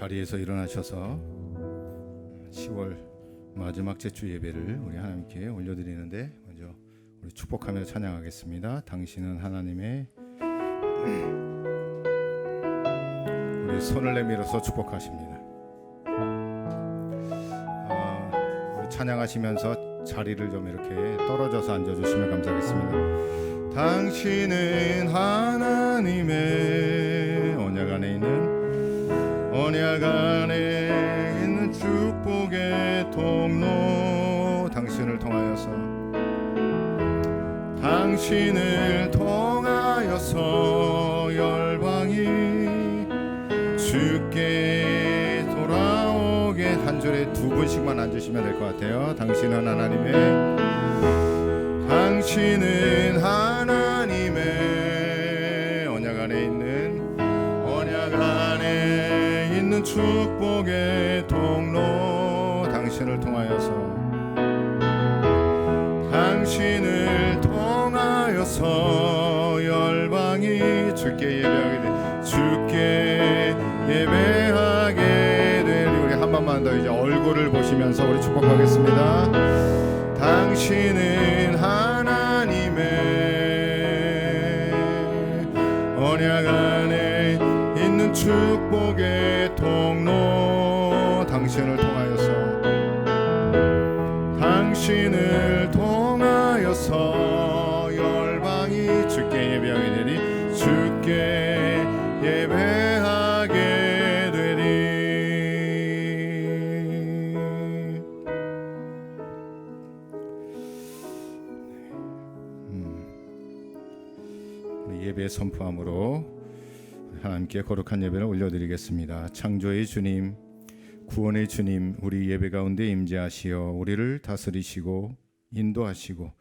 자리에서 일어나셔서 10월 마지막 제주 예배를 우리 하나님께 올려드리는데, 먼저 우리 축복하며 찬양하겠습니다. 당신은 하나님의, 우리 손을 내밀어서 축복하십니다. 우리 찬양하시면서 자리를 좀 이렇게 떨어져서 앉아주시면 감사하겠습니다. 당신은 하나님의 언약 안에 있는 축복의 통로, 당신을 통하여서 열방이 주께 돌아오게. 한 줄에 두 분씩만 앉으시면 될 것 같아요. 당신은 하나님의 언약 안에 있는 축복의 통로, 당신을 통하여서 열방이 주께 예배하게 되리. 우리 한 번만 더 이제 얼굴을 보시면서 우리 축복하겠습니다. 당신은 하나님의 언약 안에 있는 축복의 통로, 당신을 통하여서 열방이 주께 예배하게 되리. 우리 예배 선포함으로 하나님께 거룩한 예배를 올려드리겠습니다. 창조의 주님, 구원의 주님, 우리 예배 가운데 임재하시어 우리를 다스리시고 인도하시고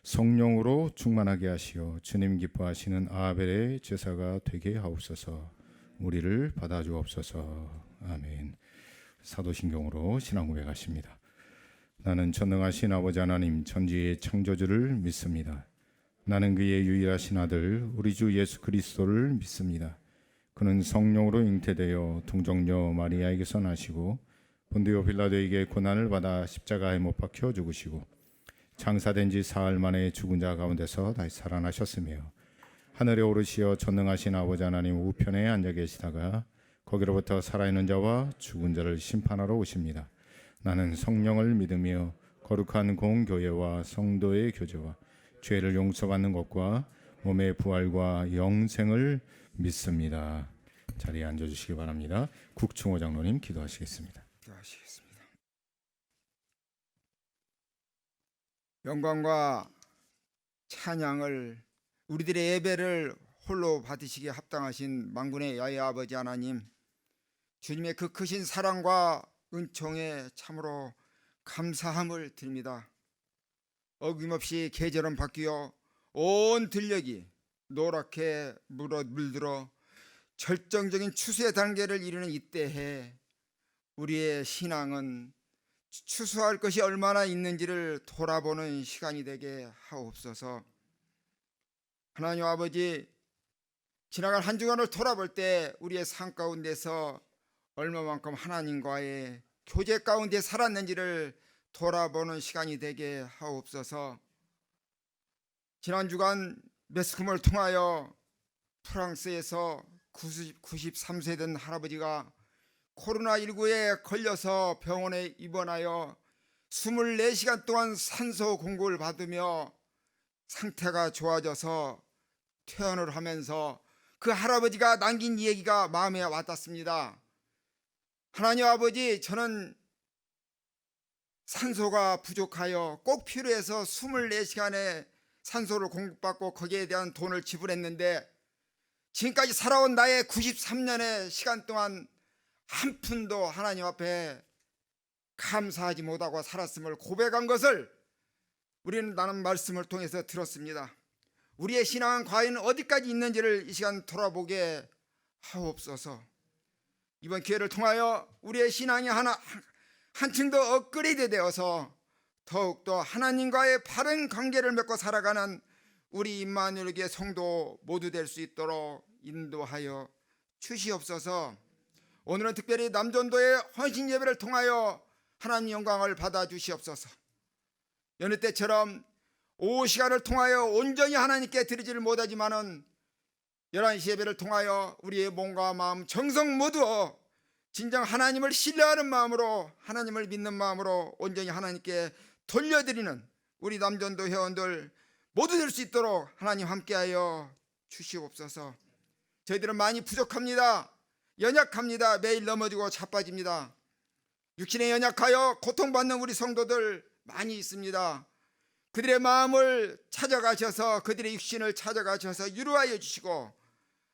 성령으로 충만하게 하시어 주님 기뻐하시는 아벨의 제사가 되게 하옵소서. 우리를 받아주옵소서. 아멘. 사도신경으로 신앙 고백하십니다. 나는 전능하신 아버지 하나님 천지의 창조주를 믿습니다. 나는 그의 유일하신 아들 우리 주 예수 그리스도를 믿습니다. 그는 성령으로 잉태되어 동정녀 마리아에게서 나시고 본디오 빌라도에게 고난을 받아 십자가에 못 박혀 죽으시고 장사된 지 사흘 만에 죽은 자 가운데서 다시 살아나셨으며 하늘에 오르시어 전능하신 아버지 하나님 우편에 앉아 계시다가 거기로부터 살아있는 자와 죽은 자를 심판하러 오십니다. 나는 성령을 믿으며 거룩한 공교회와 성도의 교제와 죄를 용서받는 것과 몸의 부활과 영생을 믿습니다. 자리에 앉아주시기 바랍니다. 국충호 장로님 기도하시겠습니다. 영광과 찬양을, 우리들의 예배를 홀로 받으시기에 합당하신 만군의 야훼 아버지 하나님, 주님의 그 크신 사랑과 은총에 참으로 감사함을 드립니다. 어김없이 계절은 바뀌어 온 들녘이 노랗게 물들어 절정적인 추수의 단계를 이르는 이때에 우리의 신앙은 추수할 것이 얼마나 있는지를 돌아보는 시간이 되게 하옵소서. 하나님 아버지, 지나간 한 주간을 돌아볼 때 우리의 삶 가운데서 얼마만큼 하나님과의 교제 가운데 살았는지를 돌아보는 시간이 되게 하옵소서. 지난 주간 매스컴을 통하여 프랑스에서 93세 된 할아버지가 코로나19에 걸려서 병원에 입원하여 24시간 동안 산소 공급을 받으며 상태가 좋아져서 퇴원을 하면서 그 할아버지가 남긴 얘기가 마음에 와닿습니다. 하나님 아버지, 저는 산소가 부족하여 꼭 필요해서 24시간의 산소를 공급받고 거기에 대한 돈을 지불했는데 지금까지 살아온 나의 93년의 시간 동안 한 푼도 하나님 앞에 감사하지 못하고 살았음을 고백한 것을 우리는 나는 말씀을 통해서 들었습니다. 우리의 신앙은 과연 어디까지 있는지를 이 시간 돌아보게 하옵소서. 이번 기회를 통하여 우리의 신앙이 한층 더 업그레이드 되어서 더욱더 하나님과의 바른 관계를 맺고 살아가는 우리 임마누엘교회 성도 모두 될 수 있도록 인도하여 주시옵소서. 오늘은 특별히 남전도의 헌신 예배를 통하여 하나님 영광을 받아 주시옵소서. 여느 때처럼 오후 시간을 통하여 온전히 하나님께 드리지를 못하지만은 11시 예배를 통하여 우리의 몸과 마음, 정성 모두 진정 하나님을 신뢰하는 마음으로, 하나님을 믿는 마음으로 온전히 하나님께 돌려드리는 우리 남전도 회원들 모두 될 수 있도록 하나님 함께하여 주시옵소서. 저희들은 많이 부족합니다. 연약합니다. 매일 넘어지고 자빠집니다. 육신에 연약하여 고통받는 우리 성도들 많이 있습니다. 그들의 마음을 찾아가셔서, 그들의 육신을 찾아가셔서 위로하여 주시고,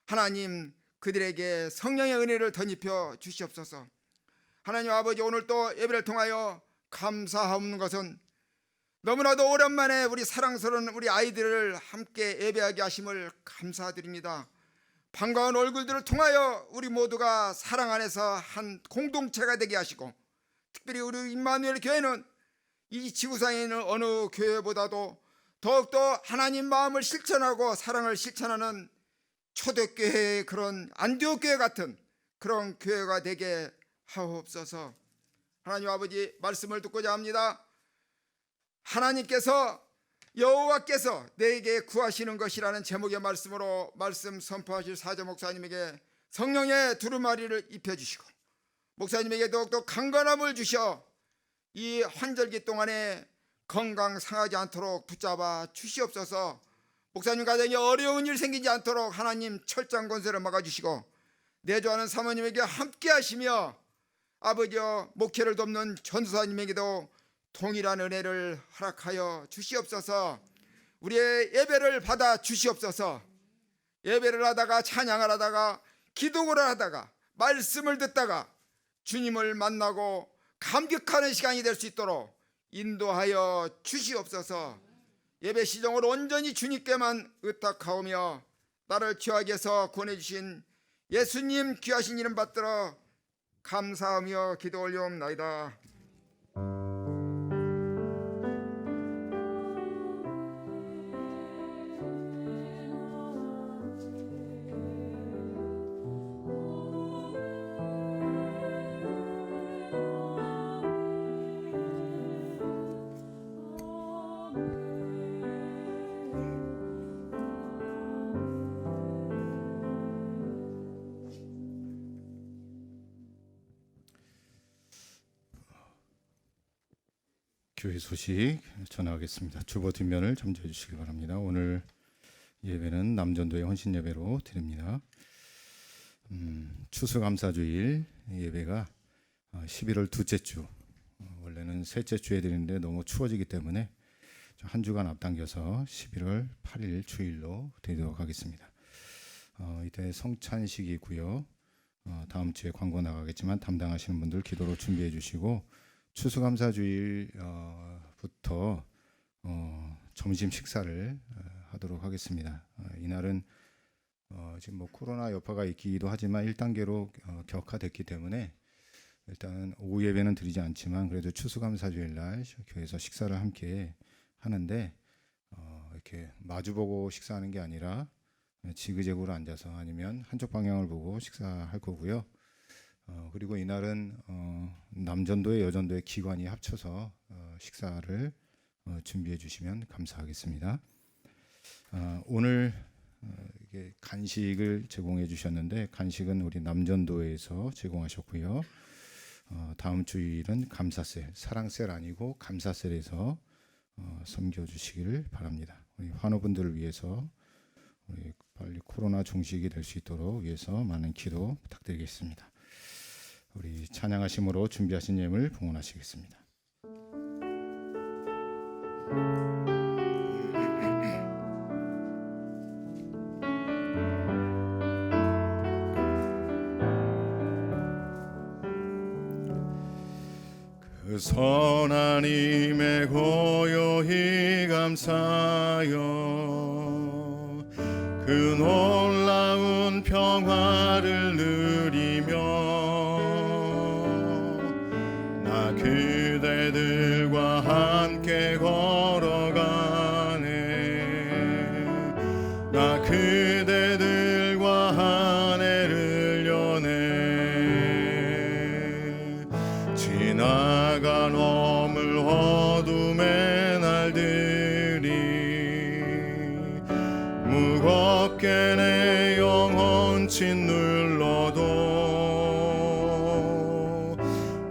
하나님 그들에게 성령의 은혜를 덧입혀 주시옵소서. 하나님 아버지, 오늘 또 예배를 통하여 감사하옵는 것은 너무나도 오랜만에 우리 사랑스러운 우리 아이들을 함께 예배하게 하심을 감사드립니다. 반가운 얼굴들을 통하여 우리 모두가 사랑 안에서 한 공동체가 되게 하시고, 특별히 우리 임마누엘 교회는 이 지구상에 있는 어느 교회보다도 더욱더 하나님 마음을 실천하고 사랑을 실천하는 초대교회의 그런 안디옥교회 같은 그런 교회가 되게 하옵소서. 하나님 아버지, 말씀을 듣고자 합니다. 하나님께서, 여호와께서 내게 구하시는 것이라는 제목의 말씀으로 말씀 선포하실 사자 목사님에게 성령의 두루마리를 입혀주시고, 목사님에게 더욱더 강건함을 주셔 이 환절기 동안에 건강 상하지 않도록 붙잡아 주시옵소서. 목사님 가정에 어려운 일 생기지 않도록 하나님 철장 권세를 막아주시고, 내조하는 사모님에게 함께 하시며, 아버지여 목회를 돕는 전도사님에게도 동일한 은혜를 허락하여 주시옵소서. 우리의 예배를 받아 주시옵소서. 예배를 하다가, 찬양을 하다가, 기도를 하다가, 말씀을 듣다가 주님을 만나고 감격하는 시간이 될 수 있도록 인도하여 주시옵소서. 예배 시정을 온전히 주님께만 의탁하오며, 나를 죄악에서 구원해 주신 예수님 귀하신 이름 받들어 감사하며 기도 올리옵나이다. 교회 소식 전하겠습니다. 주보 뒷면을 잠재해 주시기 바랍니다. 오늘 예배는 남전도의 헌신 예배로 드립니다. 추수감사주일 예배가 11월 둘째 주, 원래는 셋째 주에 드리는데 너무 추워지기 때문에 한 주간 앞당겨서 11월 8일 주일로 드리도록 하겠습니다. 이때 성찬식이고요. 다음 주에 광고 나가겠지만 담당하시는 분들 기도로 준비해 주시고, 추수감사주일부터 점심 식사를 하도록 하겠습니다. 이날은 지금 뭐 코로나 여파가 있기도 하지만 1단계로 격화됐기 때문에 일단 오후 예배는 드리지 않지만, 그래도 추수감사주일날 교회에서 식사를 함께 하는데 이렇게 마주보고 식사하는 게 아니라 지그재그로 앉아서, 아니면 한쪽 방향을 보고 식사할 거고요. 그리고 이날은 남전도의 여전도의 기관이 합쳐서 식사를 준비해 주시면 감사하겠습니다. 오늘 이게 간식을 제공해 주셨는데, 간식은 우리 남전도에서 제공하셨고요. 다음 주일은 감사셀, 사랑셀 아니고 감사셀에서 섬겨주시기를 바랍니다. 우리 환우분들을 위해서 우리 빨리 코로나 종식이 될 수 있도록 위해서 많은 기도 부탁드리겠습니다. 우리 찬양하심으로 준비하신 예물 봉헌하시겠습니다. 그 선하님의 고요히 감사여, 그 놀라운 평화를 누리며 나 그대들과 함께 걸어가네. 나 그대들과 한 해를 여네. 짓눌러도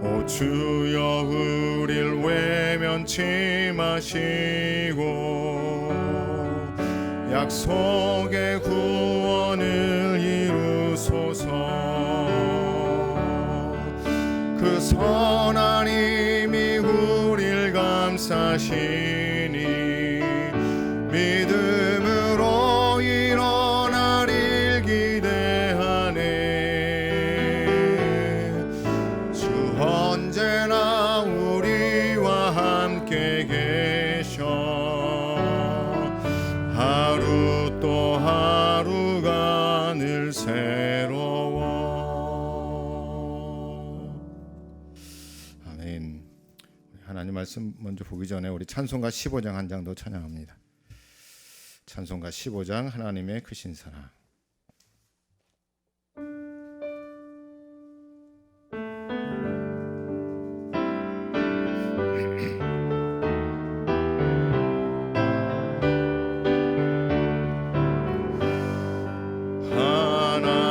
오 주여 우릴 외면치 마시고 약속의 구원을 이루소서. 그 선한 힘이 우릴 감싸시니 믿음으로 일어나릴 기대하네. 주 언제나 우리와 함께 계셔 하루 또 하루가 늘 새로워. 아멘. 하나님 말씀 먼저 보기 전에 우리 찬송가 15장 한 장 더 찬양합니다. 찬송가 15장 하나님의 크신 사랑.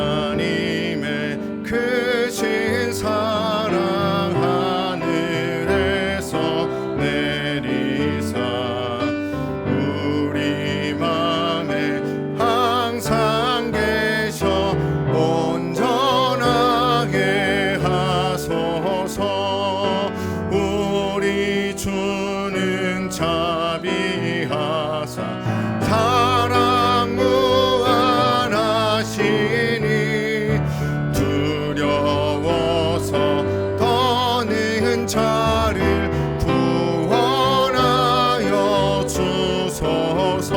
하나님의 크신 사랑 하늘에서 내리사 우리 맘에 항상 계셔 온전하게 하소서. 우리 주는 자비하사 사랑 무한하시니 두려워서 떠는 자를 구원하여 주소서.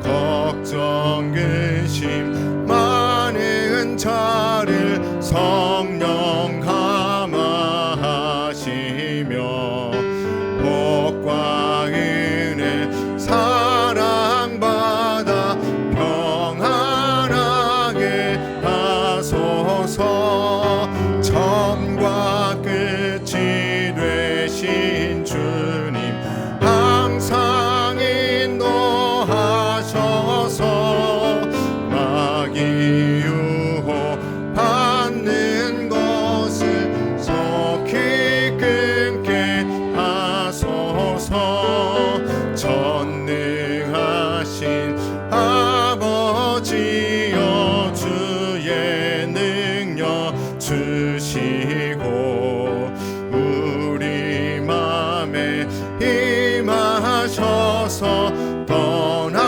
걱정 근심 많은 자를 성령 감화하시며 복과 은혜 사랑받아 평안하게 하소서. 처음과 끝이 되신 주님 항상 인도하셔서 마귀 유혹 받는 것을 속히 끊게 하소서. 전능하신 아버지여 주의 능력 주시고 우리 맘에 임하셔서 떠나가게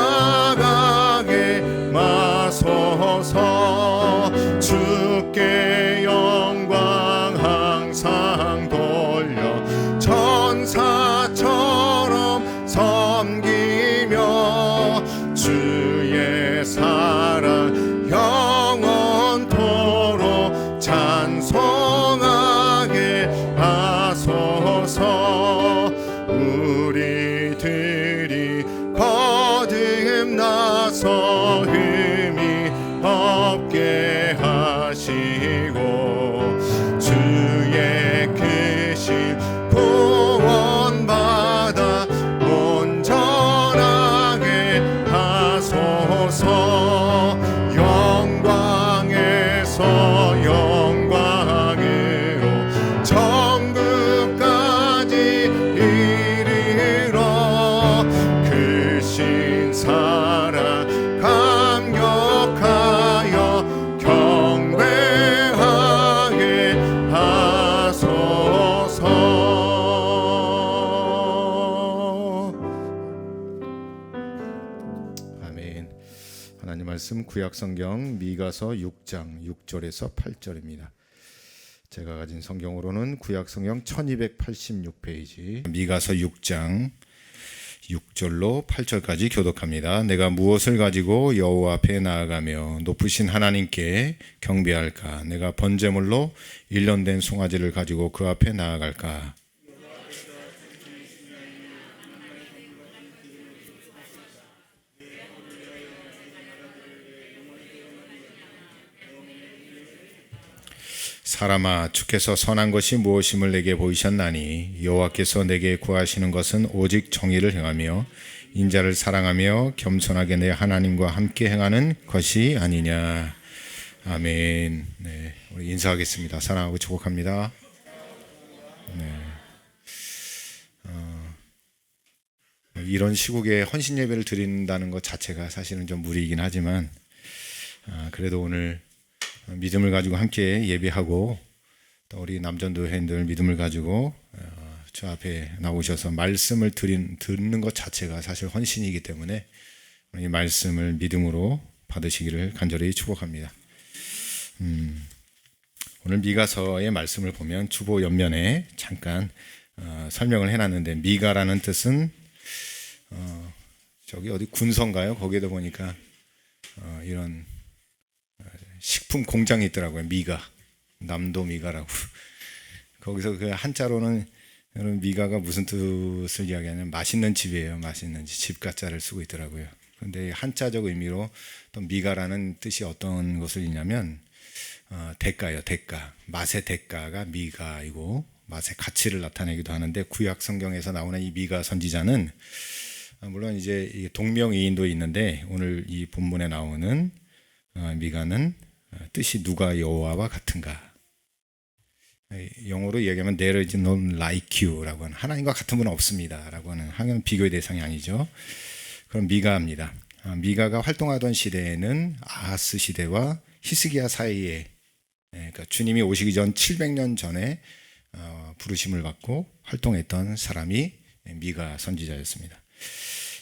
마소서. 주께 영광 항상 돌려 천사처럼 섬기며 주의 사랑 영원토록 찬송하게 하소서. 우리들이 거듭나서 흠이 없게 하시고 주의 크신 구원받아 온전하게 하소서. 영광에서 영광으로 천국까지 이르러 크신 사랑 감격하여 경배하게 하소서. 아멘. 하나님 말씀 구약성경 미가서 6장 6절에서 8절입니다. 제가 가진 성경으로는 구약성경 1286페이지 미가서 6장 6절로 8절까지 교독합니다. 내가 무엇을 가지고 여호와 앞에 나아가며 높으신 하나님께 경배할까? 내가 번제물로 1년 된 송아지를 가지고 그 앞에 나아갈까? 사람아, 주께서 선한 것이 무엇임을 내게 보이셨나니 여호와께서 내게 구하시는 것은 오직 정의를 행하며 인자를 사랑하며 겸손하게 내 하나님과 함께 행하는 것이 아니냐. 아멘. 네, 우리 인사하겠습니다. 사랑하고 축복합니다. 네. 이런 시국에 헌신 예배를 드린다는 것 자체가 사실은 좀 무리이긴 하지만 그래도 오늘 믿음을 가지고 함께 예배하고 또 우리 남전도회원들 믿음을 가지고 저 앞에 나오셔서 말씀을 듣는 것 자체가 사실 헌신이기 때문에 이 말씀을 믿음으로 받으시기를 간절히 축복합니다. 오늘 미가서의 말씀을 보면 주보 옆면에 잠깐 설명을 해놨는데 미가라는 뜻은 저기 어디 군서인가요? 거기에도 보니까 이런 식품 공장이 있더라고요. 미가, 남도 미가라고. 거기서 그 한자로는 여러분 미가가 무슨 뜻을 이야기하냐면 맛있는 집이에요. 맛있는 집 가짜를 쓰고 있더라고요. 그런데 한자적 의미로 또 미가라는 뜻이 어떤 것을 있냐면 대가요. 대가. 맛의 대가가 미가이고 맛의 가치를 나타내기도 하는데 구약 성경에서 나오는 이 미가 선지자는 물론 이제 동명이인도 있는데 오늘 이 본문에 나오는 미가는 뜻이 누가 여호와와 같은가. 영어로 얘기하면 There is none like you라고 하는 하나님과 같은 분은 없습니다라고 하는 비교의 대상이 아니죠. 그럼 미가입니다. 미가가 활동하던 시대에는 아하스 시대와 히스기야 사이에 그러니까 주님이 오시기 전 700년 전에 부르심을 받고 활동했던 사람이 미가 선지자였습니다.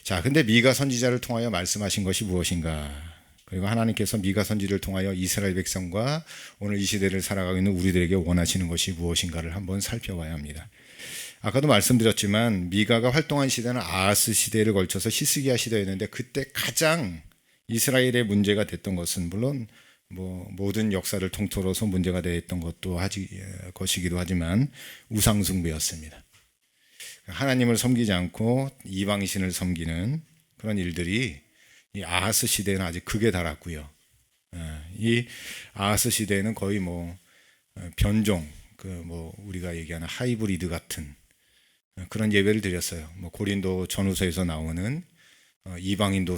자, 근데 미가 선지자를 통하여 말씀하신 것이 무엇인가? 그리고 하나님께서 미가 선지를 통하여 이스라엘 백성과 오늘 이 시대를 살아가고 있는 우리들에게 원하시는 것이 무엇인가를 한번 살펴봐야 합니다. 아까도 말씀드렸지만 미가가 활동한 시대는 아하스 시대를 걸쳐서 히스기야 시대였는데 그때 가장 이스라엘의 문제가 됐던 것은 물론 모든 역사를 통틀어서 문제가 됐던 것이기도 하지만 우상 숭배였습니다. 하나님을 섬기지 않고 이방신을 섬기는 그런 일들이 이 아하스 시대는 아직 극에 달았고요. 이 아하스 시대는 거의 변종, 우리가 얘기하는 하이브리드 같은 그런 예배를 드렸어요. 고린도 전후서에서 나오는 이방신도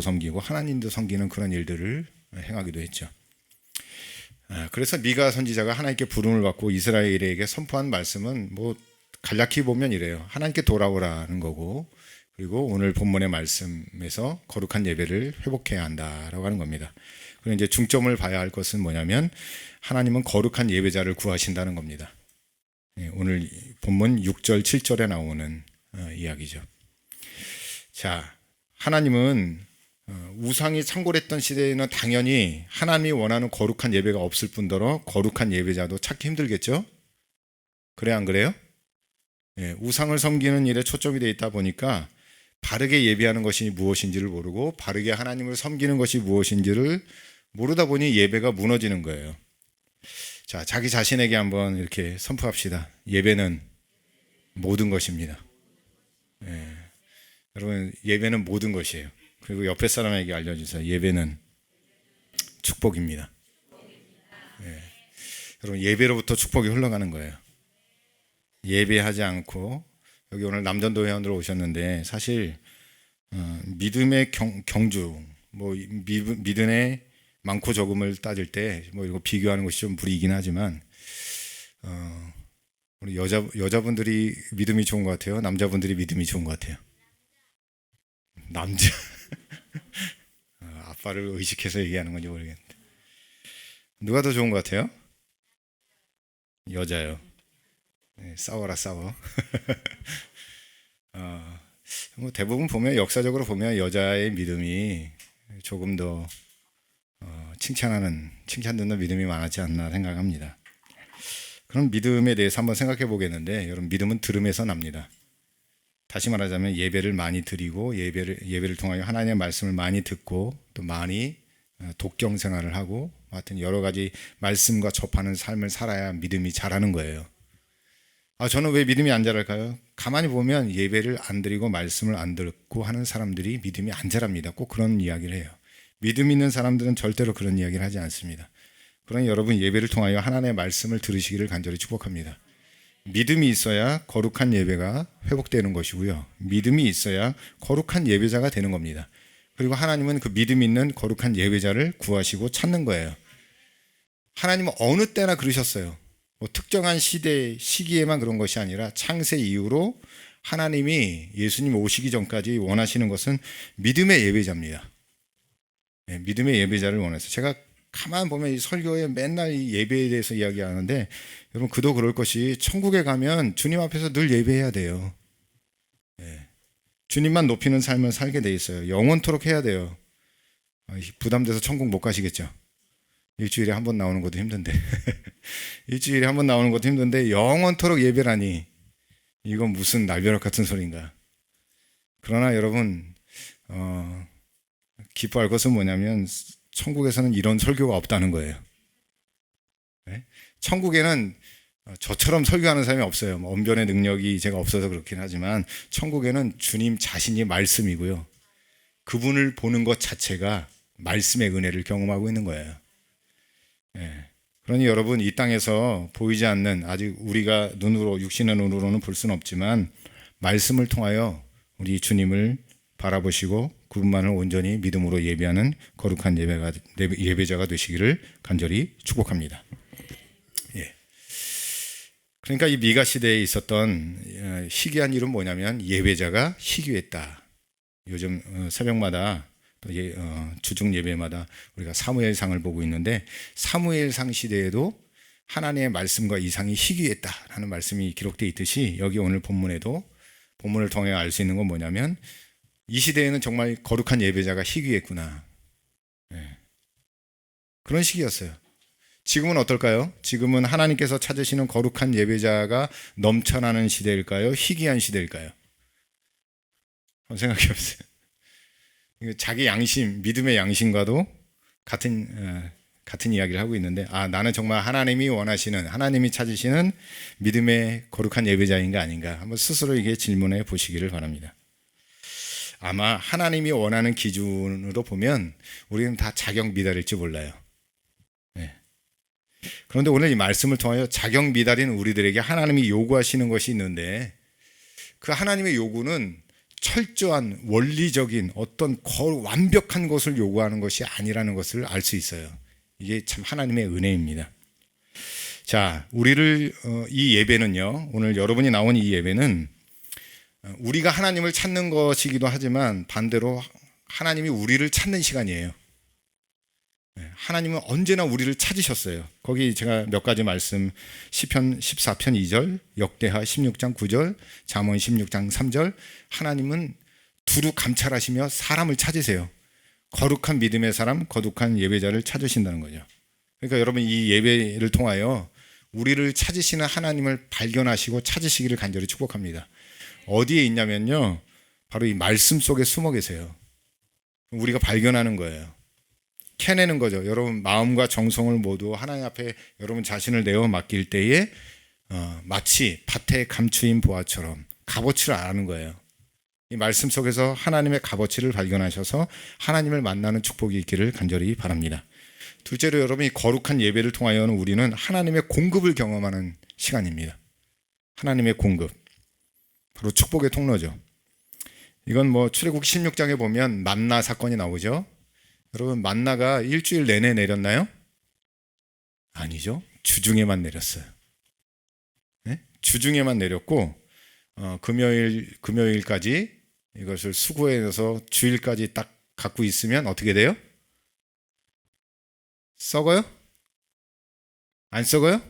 섬기고 하나님도 섬기는 그런 일들을 행하기도 했죠. 그래서 미가 선지자가 하나님께 부름을 받고 이스라엘에게 선포한 말씀은 간략히 보면 이래요. 하나님께 돌아오라는 거고 그리고 오늘 본문의 말씀에서 거룩한 예배를 회복해야 한다라고 하는 겁니다. 그리고 이제 중점을 봐야 할 것은 뭐냐면 하나님은 거룩한 예배자를 구하신다는 겁니다. 오늘 본문 6절 7절에 나오는 이야기죠. 자, 하나님은 우상이 창궐했던 시대에는 당연히 하나님이 원하는 거룩한 예배가 없을 뿐더러 거룩한 예배자도 찾기 힘들겠죠? 그래 안 그래요? 우상을 섬기는 일에 초점이 되어 있다 보니까 바르게 예배하는 것이 무엇인지를 모르고 바르게 하나님을 섬기는 것이 무엇인지를 모르다 보니 예배가 무너지는 거예요. 자, 자기 자신에게 한번 이렇게 선포합시다. 예배는 모든 것입니다. 여러분, 예배는 모든 것이에요. 그리고 옆에 사람에게 알려주세요. 예배는 축복입니다. 여러분, 예배로부터 축복이 흘러가는 거예요. 예배하지 않고 여기 오늘 남전도 회원들 오셨는데 사실 믿음의 경주 믿음의 많고 적음을 따질 때 이거 비교하는 것이 좀 무리이긴 하지만 우리 여자분들이 믿음이 좋은 것 같아요. 남자분들이 믿음이 좋은 것 같아요. 남자 아빠를 의식해서 얘기하는 건지 모르겠는데 누가 더 좋은 것 같아요? 여자요. 싸워라 싸워. 대부분 보면 역사적으로 보면 여자의 믿음이 조금 더 칭찬 듣는 믿음이 많았지 않나 생각합니다. 그럼 믿음에 대해서 한번 생각해 보겠는데 여러분 믿음은 들음에서 납니다. 다시 말하자면 예배를 많이 드리고 예배를 통하여 하나님의 말씀을 많이 듣고 또 많이 독경 생활을 하고 하여튼 여러 가지 말씀과 접하는 삶을 살아야 믿음이 자라는 거예요. 저는 왜 믿음이 안 자랄까요? 가만히 보면 예배를 안 드리고 말씀을 안 듣고 하는 사람들이 믿음이 안 자랍니다. 꼭 그런 이야기를 해요. 믿음 있는 사람들은 절대로 그런 이야기를 하지 않습니다. 그러니 여러분 예배를 통하여 하나님의 말씀을 들으시기를 간절히 축복합니다. 믿음이 있어야 거룩한 예배가 회복되는 것이고요. 믿음이 있어야 거룩한 예배자가 되는 겁니다. 그리고 하나님은 그 믿음 있는 거룩한 예배자를 구하시고 찾는 거예요. 하나님은 어느 때나 그러셨어요. 뭐 특정한 시기에만 그런 것이 아니라 창세 이후로 하나님이 예수님 오시기 전까지 원하시는 것은 믿음의 예배자입니다. 네, 믿음의 예배자를 원해서 제가 가만 보면 이 설교에 맨날 이 예배에 대해서 이야기하는데 여러분 그도 그럴 것이 천국에 가면 주님 앞에서 늘 예배해야 돼요. 네, 주님만 높이는 삶을 살게 돼 있어요. 영원토록 해야 돼요. 부담돼서 천국 못 가시겠죠. 일주일에 한 번 나오는 것도 힘든데 일주일에 한 번 나오는 것도 힘든데 영원토록 예배라니 이건 무슨 날벼락 같은 소리인가. 그러나 여러분 기뻐할 것은 뭐냐면 천국에서는 이런 설교가 없다는 거예요. 네? 천국에는 저처럼 설교하는 사람이 없어요. 뭐 언변의 능력이 제가 없어서 그렇긴 하지만 천국에는 주님 자신이 말씀이고요. 그분을 보는 것 자체가 말씀의 은혜를 경험하고 있는 거예요. 네. 그러니 여러분 이 땅에서 보이지 않는 아직 우리가 눈으로 육신의 눈으로는 볼 수는 없지만 말씀을 통하여 우리 주님을 바라보시고 그분만을 온전히 믿음으로 예배하는 거룩한 예배자가 되시기를 간절히 축복합니다. 예. 그러니까 이 미가 시대에 있었던 희귀한 일은 뭐냐면 예배자가 희귀했다. 요즘 새벽마다 또 주중 예배마다 우리가 사무엘상을 보고 있는데 사무엘상 시대에도 하나님의 말씀과 이상이 희귀했다라는 말씀이 기록되어 있듯이 여기 오늘 본문에도 본문을 통해 알 수 있는 건 뭐냐면 이 시대에는 정말 거룩한 예배자가 희귀했구나. 네. 그런 시기였어요. 지금은 어떨까요? 지금은 하나님께서 찾으시는 거룩한 예배자가 넘쳐나는 시대일까요? 희귀한 시대일까요? 한번 생각해 보세요. 자기 양심, 믿음의 양심과도 같은 이야기를 하고 있는데 나는 정말 하나님이 원하시는, 하나님이 찾으시는 믿음의 거룩한 예배자인가 아닌가 한번 스스로에게 질문해 보시기를 바랍니다. 아마 하나님이 원하는 기준으로 보면 우리는 다 자격 미달일지 몰라요. 네. 그런데 오늘 이 말씀을 통하여 자격 미달인 우리들에게 하나님이 요구하시는 것이 있는데 그 하나님의 요구는 철저한 원리적인 어떤 완벽한 것을 요구하는 것이 아니라는 것을 알 수 있어요. 이게 참 하나님의 은혜입니다. 자, 우리를 이 예배는요, 오늘 여러분이 나온 이 예배는 우리가 하나님을 찾는 것이기도 하지만 반대로 하나님이 우리를 찾는 시간이에요. 하나님은 언제나 우리를 찾으셨어요. 거기 제가 몇 가지 말씀, 시편 14편 2절, 역대하 16장 9절, 잠언 16장 3절, 하나님은 두루 감찰하시며 사람을 찾으세요. 거룩한 믿음의 사람, 거룩한 예배자를 찾으신다는 거죠. 그러니까 여러분 이 예배를 통하여 우리를 찾으시는 하나님을 발견하시고 찾으시기를 간절히 축복합니다. 어디에 있냐면요, 바로 이 말씀 속에 숨어 계세요. 우리가 발견하는 거예요. 캐내는 거죠. 여러분 마음과 정성을 모두 하나님 앞에 여러분 자신을 내어 맡길 때에 마치 밭에 감추인 보화처럼 값어치를 아는 거예요. 이 말씀 속에서 하나님의 값어치를 발견하셔서 하나님을 만나는 축복이 있기를 간절히 바랍니다. 둘째로 여러분 이 거룩한 예배를 통하여는 우리는 하나님의 공급을 경험하는 시간입니다. 하나님의 공급, 바로 축복의 통로죠. 이건 뭐 출애굽기 16장에 보면 만나 사건이 나오죠. 여러분 만나가 일주일 내내 내렸나요? 아니죠. 주중에만 내렸어요. 네? 주중에만 내렸고 금요일까지 이것을 수거해서 주일까지 딱 갖고 있으면 어떻게 돼요? 썩어요? 안 썩어요?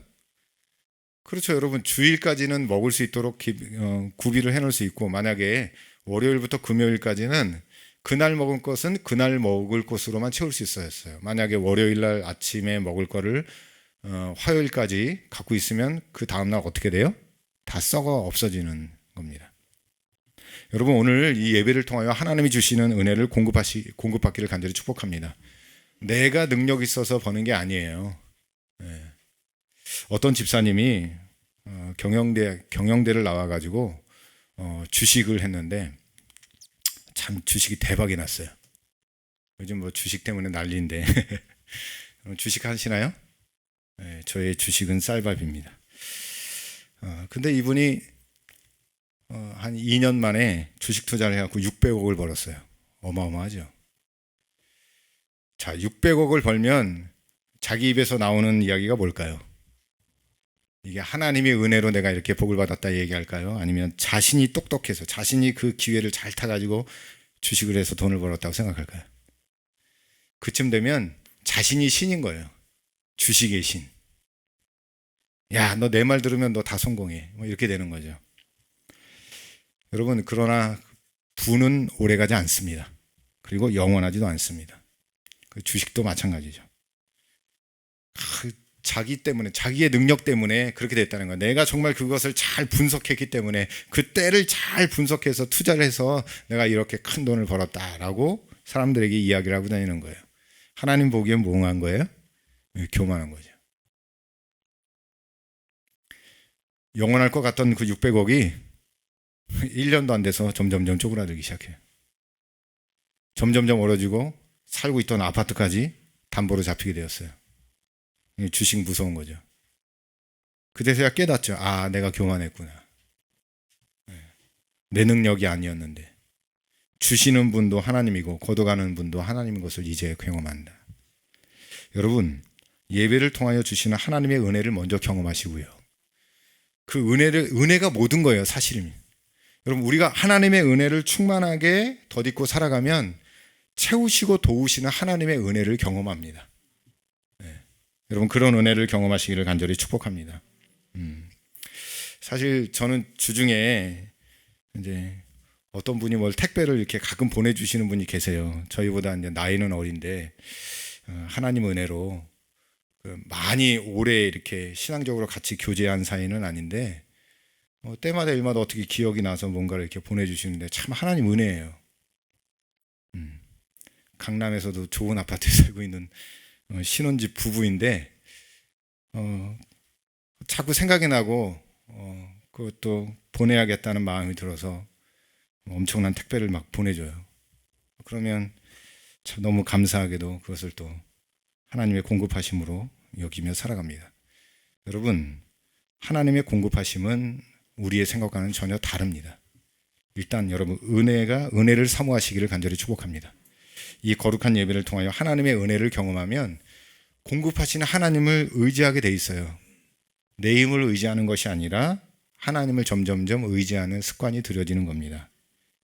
그렇죠. 여러분 주일까지는 먹을 수 있도록 구비를 해놓을 수 있고 만약에 월요일부터 금요일까지는 그날 먹은 것은 그날 먹을 것으로만 채울 수 있었어요. 만약에 월요일날 아침에 먹을 거를 화요일까지 갖고 있으면 그 다음날 어떻게 돼요? 다 썩어 없어지는 겁니다. 여러분 오늘 이 예배를 통하여 하나님이 주시는 은혜를 공급받기를 간절히 축복합니다. 내가 능력 있어서 버는 게 아니에요. 네. 어떤 집사님이 경영대를 나와가지고 주식을 했는데 참 주식이 대박이 났어요. 요즘 뭐 주식 때문에 난리인데 주식 하시나요? 네, 저의 주식은 쌀밥입니다. 근데 이분이 한 2년 만에 주식 투자를 해갖고 600억을 벌었어요. 어마어마하죠. 자, 600억을 벌면 자기 입에서 나오는 이야기가 뭘까요? 이게 하나님의 은혜로 내가 이렇게 복을 받았다 얘기할까요? 아니면 자신이 똑똑해서 자신이 그 기회를 잘 타가지고 주식을 해서 돈을 벌었다고 생각할까요? 그쯤 되면 자신이 신인 거예요. 주식의 신. 야, 너 내 말 들으면 너 다 성공해. 뭐 이렇게 되는 거죠. 여러분, 그러나 부는 오래가지 않습니다. 그리고 영원하지도 않습니다. 그 주식도 마찬가지죠. 자기 때문에, 자기의 능력 때문에 그렇게 됐다는 거야. 내가 정말 그것을 잘 분석했기 때문에, 그 때를 잘 분석해서 투자를 해서 내가 이렇게 큰 돈을 벌었다라고 사람들에게 이야기를 하고 다니는 거예요. 하나님 보기엔 몽한 거예요? 교만한 거죠. 영원할 것 같던 그 600억이 1년도 안 돼서 점점점 쪼그라들기 시작해요. 점점점 멀어지고 살고 있던 아파트까지 담보로 잡히게 되었어요. 주식 무서운 거죠. 그때서야 깨닫죠. 아, 내가 교만했구나. 내 능력이 아니었는데. 주시는 분도 하나님이고 거둬가는 분도 하나님인 것을 이제 경험한다. 여러분, 예배를 통하여 주시는 하나님의 은혜를 먼저 경험하시고요. 그 은혜가 모든 거예요, 사실은. 여러분, 우리가 하나님의 은혜를 충만하게 덧입고 살아가면 채우시고 도우시는 하나님의 은혜를 경험합니다. 여러분, 그런 은혜를 경험하시기를 간절히 축복합니다. 사실 저는 주중에 이제 어떤 분이 뭘 택배를 이렇게 가끔 보내주시는 분이 계세요. 저희보다 이제 나이는 어린데 하나님 은혜로 많이 오래 이렇게 신앙적으로 같이 교제한 사이는 아닌데 때마다 일마다 어떻게 기억이 나서 뭔가를 이렇게 보내주시는데 참 하나님 은혜예요. 강남에서도 좋은 아파트에 살고 있는 신혼집 부부인데 자꾸 생각이 나고 그것도 보내야겠다는 마음이 들어서 엄청난 택배를 막 보내줘요. 그러면 참 너무 감사하게도 그것을 또 하나님의 공급하심으로 여기며 살아갑니다. 여러분, 하나님의 공급하심은 우리의 생각과는 전혀 다릅니다. 일단 여러분, 은혜를 사모하시기를 간절히 축복합니다. 이 거룩한 예배를 통하여 하나님의 은혜를 경험하면 공급하시는 하나님을 의지하게 돼 있어요. 내 힘을 의지하는 것이 아니라 하나님을 점점점 의지하는 습관이 들여지는 겁니다.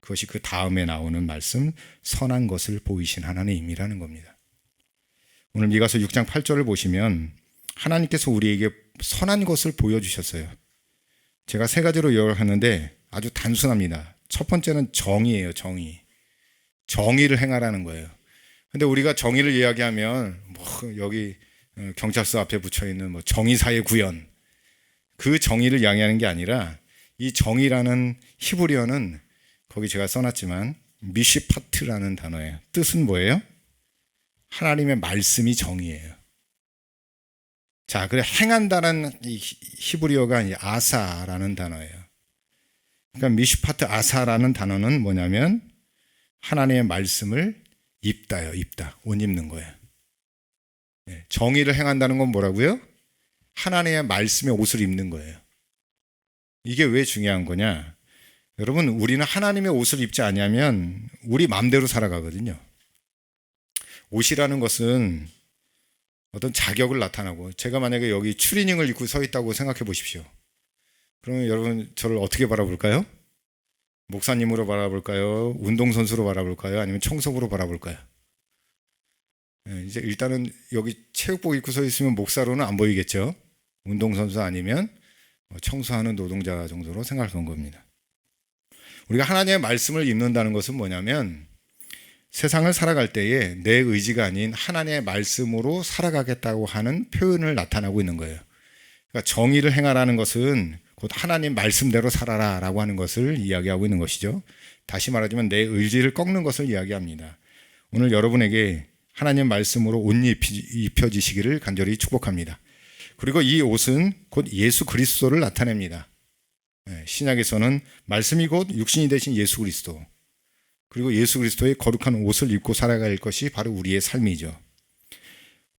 그것이 그 다음에 나오는 말씀, 선한 것을 보이신 하나님이라는 겁니다. 오늘 미가서 6장 8절을 보시면 하나님께서 우리에게 선한 것을 보여주셨어요. 제가 세 가지로 요약하는데 아주 단순합니다. 첫 번째는 정의예요. 정의를 행하라는 거예요. 근데 우리가 정의를 이야기하면 여기 경찰서 앞에 붙여있는 정의사의 구현, 그 정의를 이야기하는 게 아니라 이 정의라는 히브리어는 거기 제가 써놨지만 미시파트라는 단어예요. 뜻은 뭐예요? 하나님의 말씀이 정의예요. 자, 그래 행한다는 이 히브리어가 아사라는 단어예요. 그러니까 미시파트 아사라는 단어는 뭐냐면 하나님의 말씀을 입다요. 옷 입는 거예요. 정의를 행한다는 건 뭐라고요? 하나님의 말씀의 옷을 입는 거예요. 이게 왜 중요한 거냐? 여러분, 우리는 하나님의 옷을 입지 않으면 우리 마음대로 살아가거든요. 옷이라는 것은 어떤 자격을 나타나고, 제가 만약에 여기 추리닝을 입고 서 있다고 생각해 보십시오. 그러면 여러분 저를 어떻게 바라볼까요? 목사님으로 바라볼까요? 운동선수로 바라볼까요? 아니면 청소부로 바라볼까요? 이제 일단은 여기 체육복 입고 서 있으면 목사로는 안 보이겠죠. 운동선수 아니면 청소하는 노동자 정도로 생각한 겁니다. 우리가 하나님의 말씀을 입는다는 것은 뭐냐면 세상을 살아갈 때에 내 의지가 아닌 하나님의 말씀으로 살아가겠다고 하는 표현을 나타나고 있는 거예요. 그러니까 정의를 행하라는 것은 곧 하나님 말씀대로 살아라 라고 하는 것을 이야기하고 있는 것이죠. 다시 말하자면 내 의지를 꺾는 것을 이야기합니다. 오늘 여러분에게 하나님 말씀으로 옷 입혀지시기를 간절히 축복합니다. 그리고 이 옷은 곧 예수 그리스도를 나타냅니다. 신약에서는 말씀이 곧 육신이 되신 예수 그리스도, 그리고 예수 그리스도의 거룩한 옷을 입고 살아갈 것이 바로 우리의 삶이죠.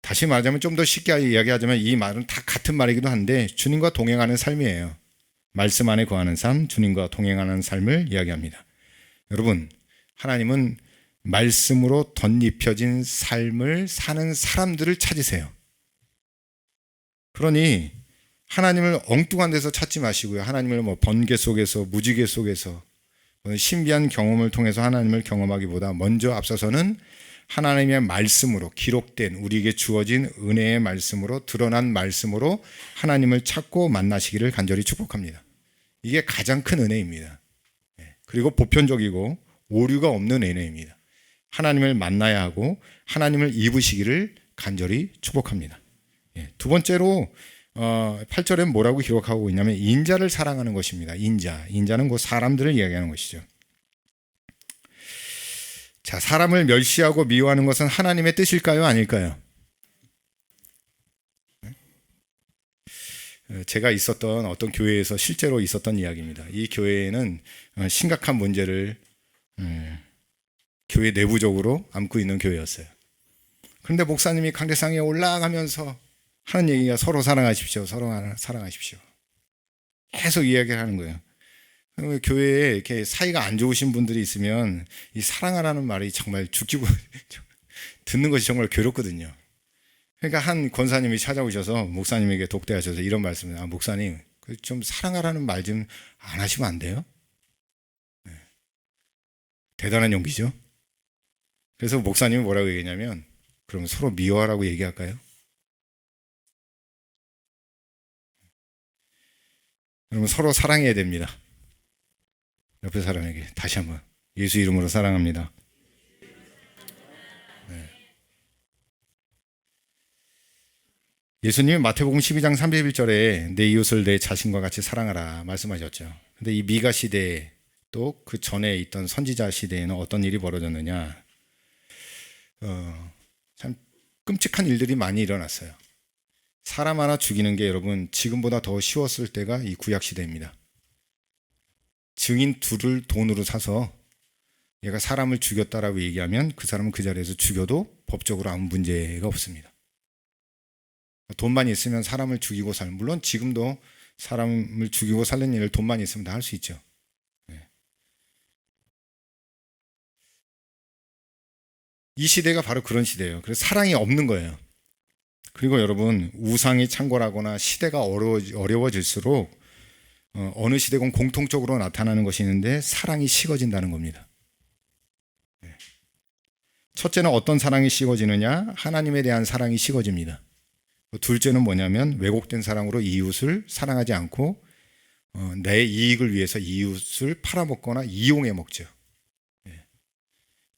다시 말하자면 좀 더 쉽게 이야기하자면 이 말은 다 같은 말이기도 한데 주님과 동행하는 삶이에요. 말씀 안에 거하는 삶, 주님과 동행하는 삶을 이야기합니다. 여러분, 하나님은 말씀으로 덧입혀진 삶을 사는 사람들을 찾으세요. 그러니 하나님을 엉뚱한 데서 찾지 마시고요. 하나님을 뭐 번개 속에서, 무지개 속에서, 신비한 경험을 통해서 하나님을 경험하기보다 먼저 앞서서는 하나님의 말씀으로, 기록된 우리에게 주어진 은혜의 말씀으로, 드러난 말씀으로 하나님을 찾고 만나시기를 간절히 축복합니다. 이게 가장 큰 은혜입니다. 그리고 보편적이고 오류가 없는 은혜입니다. 하나님을 만나야 하고 하나님을 입으시기를 간절히 축복합니다. 두 번째로 8절에 뭐라고 기록하고 있냐면 인자를 사랑하는 것입니다. 인자는 그 사람들을 이야기하는 것이죠. 자, 사람을 멸시하고 미워하는 것은 하나님의 뜻일까요? 아닐까요? 제가 있었던 어떤 교회에서 실제로 있었던 이야기입니다. 이 교회에는 심각한 문제를 교회 내부적으로 안고 있는 교회였어요. 그런데 목사님이 강대상에 올라가면서 하는 얘기가 서로 사랑하십시오. 서로 사랑하십시오. 계속 이야기를 하는 거예요. 교회에 이렇게 사이가 안 좋으신 분들이 있으면 이 사랑하라는 말이 정말 죽기고 듣는 것이 정말 괴롭거든요. 그러니까 한 권사님이 찾아오셔서 목사님에게 독대하셔서 이런 말씀을, 목사님 좀 사랑하라는 말 좀 안 하시면 안 돼요? 대단한 용기죠. 그래서 목사님이 뭐라고 얘기했냐면, 그럼 서로 미워하라고 얘기할까요? 여러분, 서로 사랑해야 됩니다. 옆에 사람에게 다시 한번 예수 이름으로 사랑합니다. 예수님이 마태복음 12장 31절에 내 이웃을 내 자신과 같이 사랑하라 말씀하셨죠. 근데 이 미가 시대에 또 그 전에 있던 선지자 시대에는 어떤 일이 벌어졌느냐, 참 끔찍한 일들이 많이 일어났어요. 사람 하나 죽이는 게 여러분 지금보다 더 쉬웠을 때가 이 구약 시대입니다. 증인 둘을 돈으로 사서 얘가 사람을 죽였다라고 얘기하면 그 사람은 그 자리에서 죽여도 법적으로 아무 문제가 없습니다. 돈만 있으면 사람을 죽이고 물론 지금도 사람을 죽이고 살리는 일을 돈만 있으면 다 할 수 있죠. 이 시대가 바로 그런 시대예요. 그래서 사랑이 없는 거예요. 그리고 여러분, 우상이 창궐하거나 시대가 어려워질수록 어느 시대건 공통적으로 나타나는 것이 있는데 사랑이 식어진다는 겁니다. 첫째는 어떤 사랑이 식어지느냐? 하나님에 대한 사랑이 식어집니다. 둘째는 뭐냐면 왜곡된 사랑으로 이웃을 사랑하지 않고 내 이익을 위해서 이웃을 팔아먹거나 이용해 먹죠.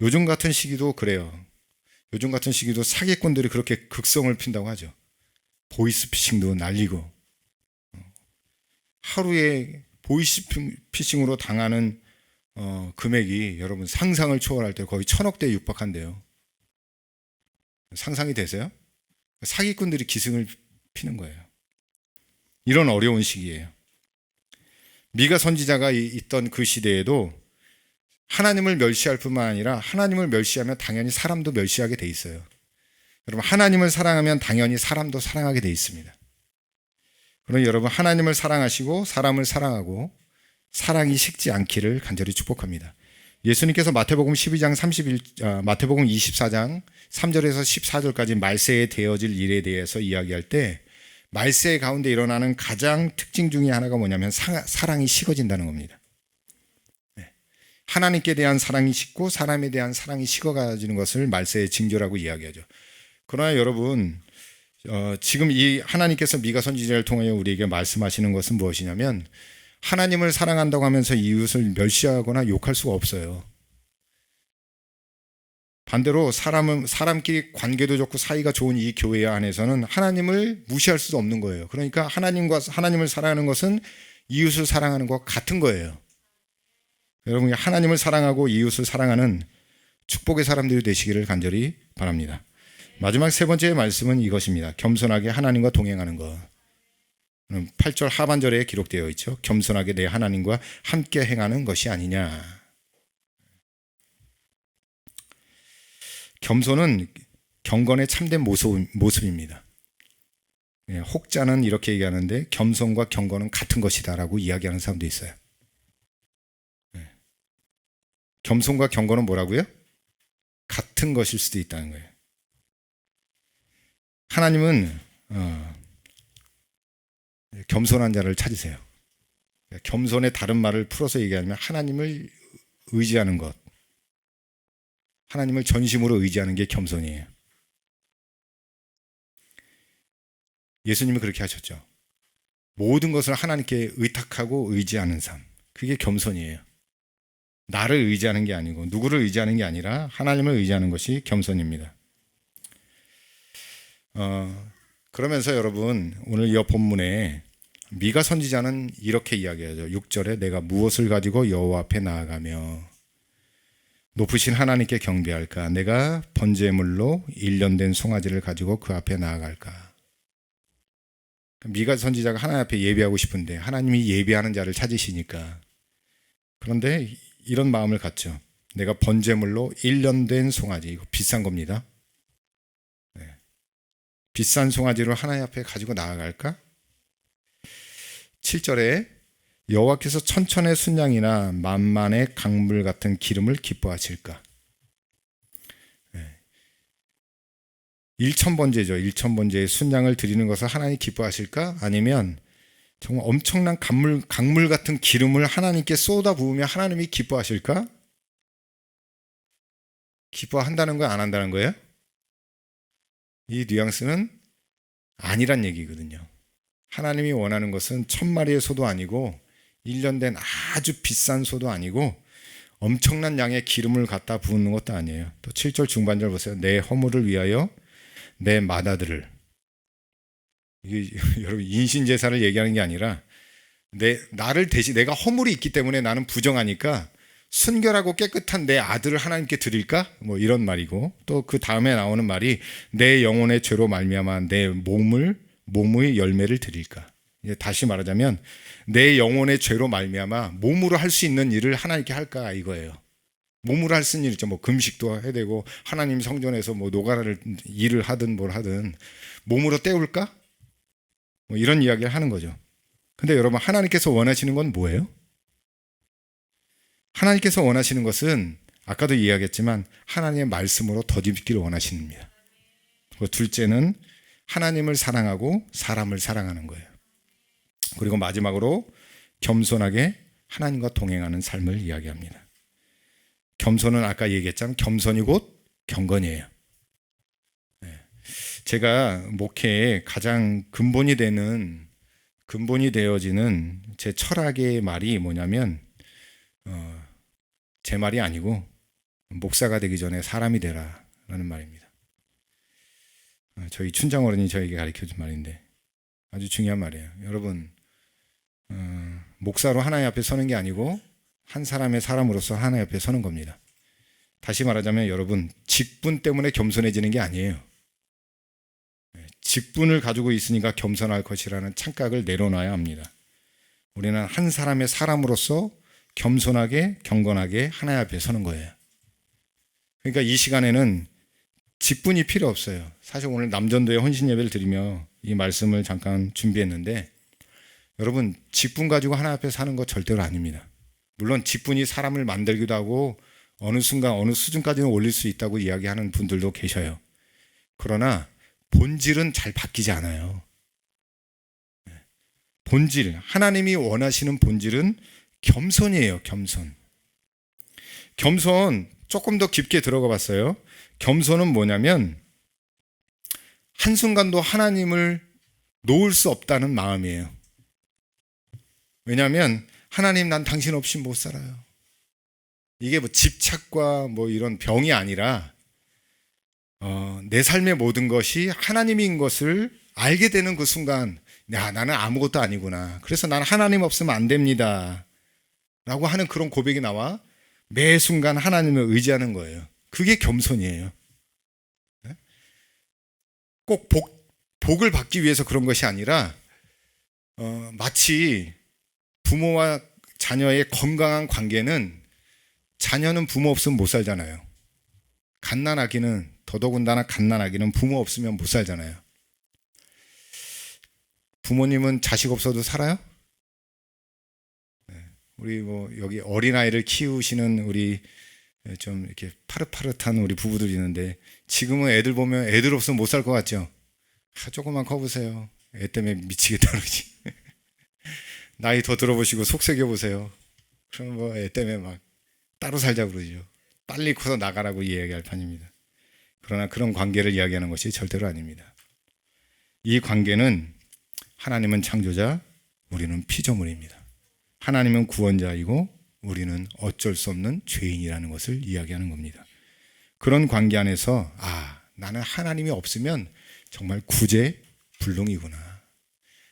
요즘 같은 시기도 그래요. 요즘 같은 시기도 사기꾼들이 그렇게 극성을 핀다고 하죠. 보이스피싱도 날리고, 하루에 보이스피싱으로 당하는 금액이 여러분 상상을 초월할 때 거의 1,000억대에 육박한대요. 상상이 되세요? 사기꾼들이 기승을 피는 거예요. 이런 어려운 시기예요. 미가 선지자가 있던 그 시대에도 하나님을 멸시할 뿐만 아니라 하나님을 멸시하면 당연히 사람도 멸시하게 돼 있어요. 여러분, 하나님을 사랑하면 당연히 사람도 사랑하게 돼 있습니다. 그러니 여러분, 하나님을 사랑하시고 사람을 사랑하고 사랑이 식지 않기를 간절히 축복합니다. 예수님께서 마태복음 24장 3절에서 14절까지 말세에 되어질 일에 대해서 이야기할 때 말세 가운데 일어나는 가장 특징 중에 하나가 뭐냐면 사랑이 식어진다는 겁니다. 하나님께 대한 사랑이 식고 사람에 대한 사랑이 식어가지는 것을 말세의 징조라고 이야기하죠. 그러나 여러분, 지금 이 하나님께서 미가 선지자를 통하여 우리에게 말씀하시는 것은 무엇이냐면 하나님을 사랑한다고 하면서 이웃을 멸시하거나 욕할 수가 없어요. 반대로 사람끼리 관계도 좋고 사이가 좋은 이 교회 안에서는 하나님을 무시할 수도 없는 거예요. 그러니까 하나님을 사랑하는 것은 이웃을 사랑하는 것 같은 거예요. 여러분이 하나님을 사랑하고 이웃을 사랑하는 축복의 사람들이 되시기를 간절히 바랍니다. 마지막 세 번째 말씀은 이것입니다. 겸손하게 하나님과 동행하는 것. 8절 하반절에 기록되어 있죠. 겸손하게 내 하나님과 함께 행하는 것이 아니냐. 겸손은 경건의 참된 모습입니다. 혹자는 이렇게 얘기하는데 겸손과 경건은 같은 것이다라고 이야기하는 사람도 있어요. 겸손과 경건은 뭐라고요? 같은 것일 수도 있다는 거예요. 하나님은 겸손한 자를 찾으세요. 겸손의 다른 말을 풀어서 얘기하면 하나님을 의지하는 것, 하나님을 전심으로 의지하는 게 겸손이에요. 예수님이 그렇게 하셨죠. 모든 것을 하나님께 의탁하고 의지하는 삶, 그게 겸손이에요. 나를 의지하는 게 아니고 누구를 의지하는 게 아니라 하나님을 의지하는 것이 겸손입니다. 그러면서 여러분, 오늘 이 본문에 미가 선지자는 이렇게 이야기하죠. 6절에 내가 무엇을 가지고 여호와 앞에 나아가며 높으신 하나님께 경배할까? 내가 번제물로 1년 된 송아지를 가지고 그 앞에 나아갈까? 미가 선지자가 하나님 앞에 예배하고 싶은데 하나님이 예배하는 자를 찾으시니까, 그런데 이런 마음을 갖죠. 내가 번제물로 1년 된 송아지, 이거 비싼 겁니다. 비싼 송아지를 하나님 앞에 가지고 나아갈까? 7절에 여호와께서 천천의 순양이나 만만의 강물 같은 기름을 기뻐하실까? 1,000번제죠. 1,000번제의 순양을 드리는 것을 하나님 기뻐하실까? 아니면 정말 엄청난 강물 같은 기름을 하나님께 쏟아 부으면 하나님이 기뻐하실까? 기뻐한다는 거야, 안 한다는 거예요? 이 뉘앙스는 아니란 얘기거든요. 하나님이 원하는 것은 1,000마리의 소도 아니고 1년 된 아주 비싼 소도 아니고 엄청난 양의 기름을 갖다 부은 것도 아니에요. 또 7절 중반절 보세요. 내 허물을 위하여 내 맏아들을, 이게 여러분 인신제사를 얘기하는 게 아니라 나를 대신, 내가 허물이 있기 때문에 나는 부정하니까 순결하고 깨끗한 내 아들을 하나님께 드릴까? 뭐 이런 말이고, 또 그 다음에 나오는 말이 내 영혼의 죄로 말미암아 내 몸의 열매를 드릴까? 이제 다시 말하자면 내 영혼의 죄로 말미암아 몸으로 할 수 있는 일을 하나님께 할까 이거예요. 몸으로 할 수 있는 일 있죠. 뭐 금식도 해야 되고 하나님 성전에서 뭐 노가라를 일을 하든 뭘 하든 몸으로 때울까? 뭐 이런 이야기를 하는 거죠. 근데 여러분, 하나님께서 원하시는 건 뭐예요? 하나님께서 원하시는 것은 아까도 이야기했지만 하나님의 말씀으로 덧입기를 원하십니다. 그리고 둘째는 하나님을 사랑하고 사람을 사랑하는 거예요. 그리고 마지막으로 겸손하게 하나님과 동행하는 삶을 이야기합니다. 겸손은 아까 얘기했지만 겸손이 곧 경건이에요. 제가 목회에 가장 근본이 되어지는 제 철학의 말이 뭐냐면 제 말이 아니고 목사가 되기 전에 사람이 되라 라는 말입니다. 저희 춘장 어른이 저에게 가르쳐준 말인데 아주 중요한 말이에요. 여러분, 목사로 하나님 앞에 서는 게 아니고 한 사람의 사람으로서 하나님 앞에 서는 겁니다. 다시 말하자면 여러분, 직분 때문에 겸손해지는 게 아니에요. 직분을 가지고 있으니까 겸손할 것이라는 착각을 내려놔야 합니다. 우리는 한 사람의 사람으로서 겸손하게 경건하게 하나님 앞에 서는 거예요. 그러니까 이 시간에는 직분이 필요 없어요. 사실 오늘 남전도에 헌신 예배를 드리며 이 말씀을 잠깐 준비했는데, 여러분, 직분 가지고 하나님 앞에 사는 거 절대로 아닙니다. 물론 직분이 사람을 만들기도 하고 어느 순간 어느 수준까지는 올릴 수 있다고 이야기하는 분들도 계셔요. 그러나 본질은 잘 바뀌지 않아요. 본질, 하나님이 원하시는 본질은 겸손이에요. 겸손 조금 더 깊게 들어가 봤어요. 겸손은 뭐냐면 한순간도 하나님을 놓을 수 없다는 마음이에요. 왜냐하면 하나님, 난 당신 없이 못 살아요. 이게 뭐 집착과 뭐 이런 병이 아니라 내 삶의 모든 것이 하나님인 것을 알게 되는 그 순간, 야, 나는 아무것도 아니구나. 그래서 나는 하나님 없으면 안 됩니다 라고 하는 그런 고백이 나와 매 순간 하나님을 의지하는 거예요. 그게 겸손이에요. 꼭 복을 받기 위해서 그런 것이 아니라 마치 부모와 자녀의 건강한 관계는, 자녀는 부모 없으면 못 살잖아요. 더더군다나 갓난아기는 부모 없으면 못 살잖아요. 부모님은 자식 없어도 살아요? 우리 뭐 여기 어린아이를 키우시는 우리 좀 이렇게 파릇파릇한 우리 부부들이 있는데, 지금은 애들 보면 애들 없으면 못 살 것 같죠? 조금만 커보세요. 애 때문에 미치겠다 그러지. 나이 더 들어보시고 속색여 보세요. 그럼 뭐 애 때문에 막 따로 살자 그러죠. 빨리 커서 나가라고 이야기할 판입니다. 그러나 그런 관계를 이야기하는 것이 절대로 아닙니다. 이 관계는 하나님은 창조자, 우리는 피조물입니다. 하나님은 구원자이고 우리는 어쩔 수 없는 죄인이라는 것을 이야기하는 겁니다. 그런 관계 안에서 나는 하나님이 없으면 정말 구제불능이구나.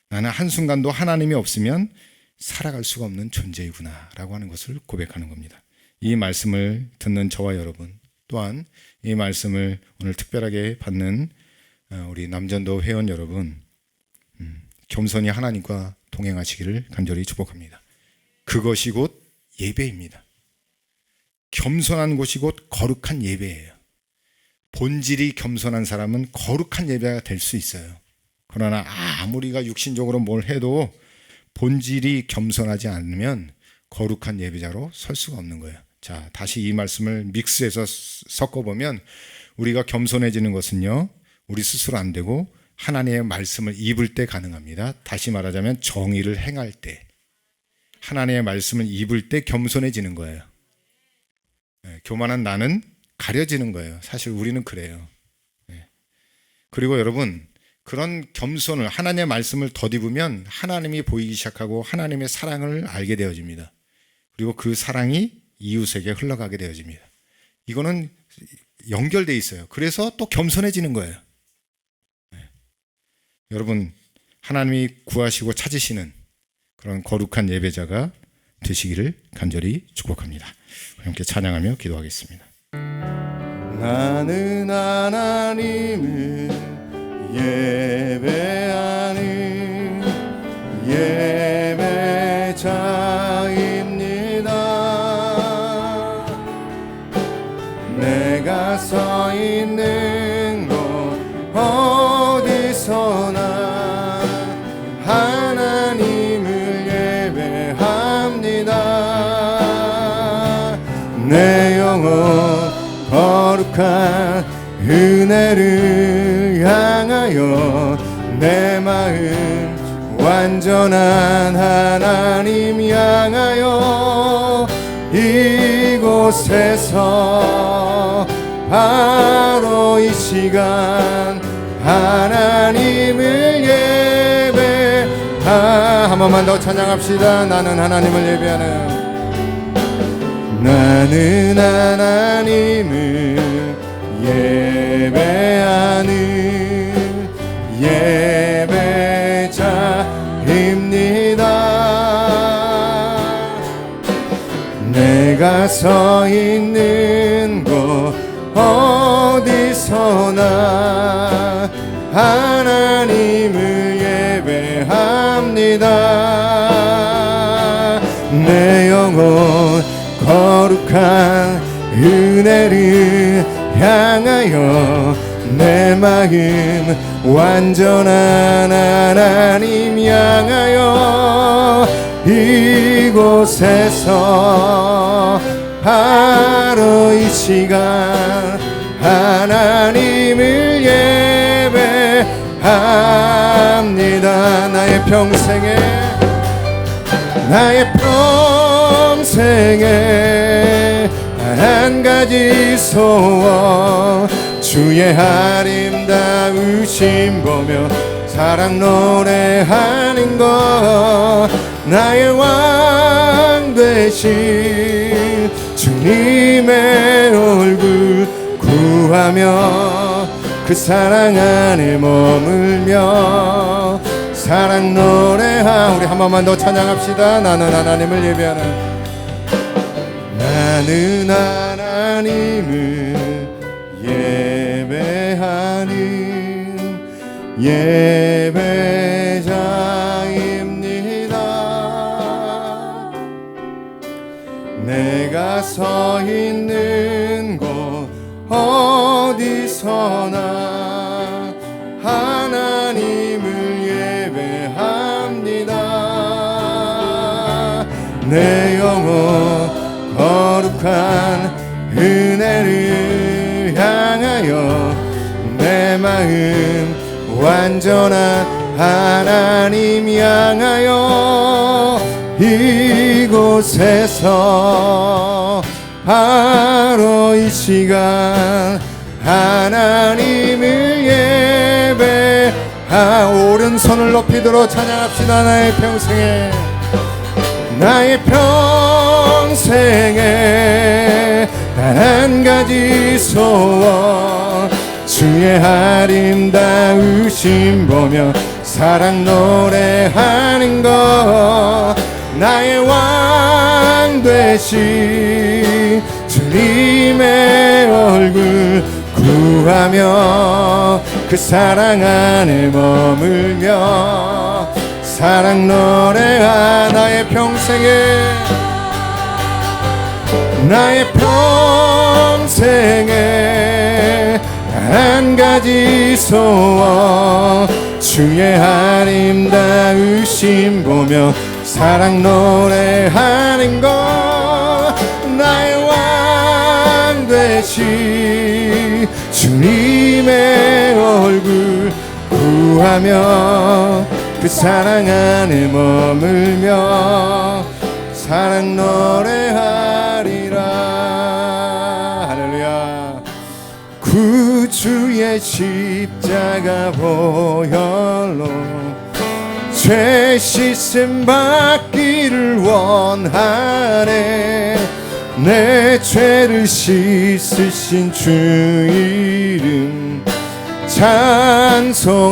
나는 한순간도 하나님이 없으면 살아갈 수가 없는 존재이구나 라고 하는 것을 고백하는 겁니다. 이 말씀을 듣는 저와 여러분, 또한 이 말씀을 오늘 특별하게 받는 우리 남전도 회원 여러분, 겸손히 하나님과 동행하시기를 간절히 축복합니다. 그것이 곧 예배입니다. 겸손한 곳이 곧 거룩한 예배예요. 본질이 겸손한 사람은 거룩한 예배가 될 수 있어요. 그러나 아무리가 육신적으로 뭘 해도 본질이 겸손하지 않으면 거룩한 예배자로 설 수가 없는 거예요. 자, 다시 이 말씀을 믹스해서 섞어보면 우리가 겸손해지는 것은요, 우리 스스로 안 되고 하나님의 말씀을 입을 때 가능합니다. 다시 말하자면 정의를 행할 때, 하나님의 말씀을 입을 때 겸손해지는 거예요. 교만한 나는 가려지는 거예요. 사실 우리는 그래요. 그리고 여러분, 그런 겸손을, 하나님의 말씀을 덧입으면 하나님이 보이기 시작하고 하나님의 사랑을 알게 되어집니다. 그리고 그 사랑이 이웃에게 흘러가게 되어집니다. 이거는 연결되어 있어요. 그래서 또 겸손해지는 거예요. 여러분, 하나님이 구하시고 찾으시는 그런 거룩한 예배자가 되시기를 간절히 축복합니다. 함께 찬양하며 기도하겠습니다. 나는 하나님을 예배하는 예배자입니다. 내가 서 있는 곳 어디서나 하나님을 예배합니다. 내 영혼 거룩한 은혜를 향하여 내 마음 완전한 하나님 향하여 이곳에서 바로 이 시간 하나님을 한 번만 더 찬양합시다. 나는 하나님을 예배하는, 나는 하나님을 예배하는 예배자입니다. 내가 서 있는 곳 어디서나 하나님을 예배합니다. 내 영혼 거룩한 은혜를 향하여 내 마음 완전한 하나님 향하여 이곳에서 바로 이 시간 하나님을 예배합니다. 나의 평생에 한 가지 소원, 주의 아름다우심 보며 사랑 노래하는 것, 나의 왕 되신 주님의 얼굴 구하며 그 사랑 안에 머물며 사랑 노래하. 우리 한 번만 더 찬양합시다. 나는 하나님을 예배하는, 나는 하나님을 예배하는 예배자입니다. 내가 서 있는 곳 어디서나 하나님을 예배합니다. 내 영혼 거룩한 은혜를 향하여 내 마음 완전한 하나님 향하여 이곳에서 바로 이 시간 하나님을 예배하 오른손을 높이 들어 찬양합시다. 나의 평생에 단 한 가지 소원 주의 아름다우심 보며 사랑 노래하는 것 나의 왕 되신 주님의 얼굴 구하며 그 사랑 안에 머물며 사랑 노래하 나의 평생에 한 가지 소원 주의 아름다우심 보며 사랑 노래하는 것 나의 왕 되신 주님의 얼굴 구하며 그 사랑 안에 머물며 사랑 노래하리라. 할렐루야. 구주의 십자가 보혈로 죄 씻음 받기를 원하네. 내 죄를 씻으신 주 이름 찬송합시다.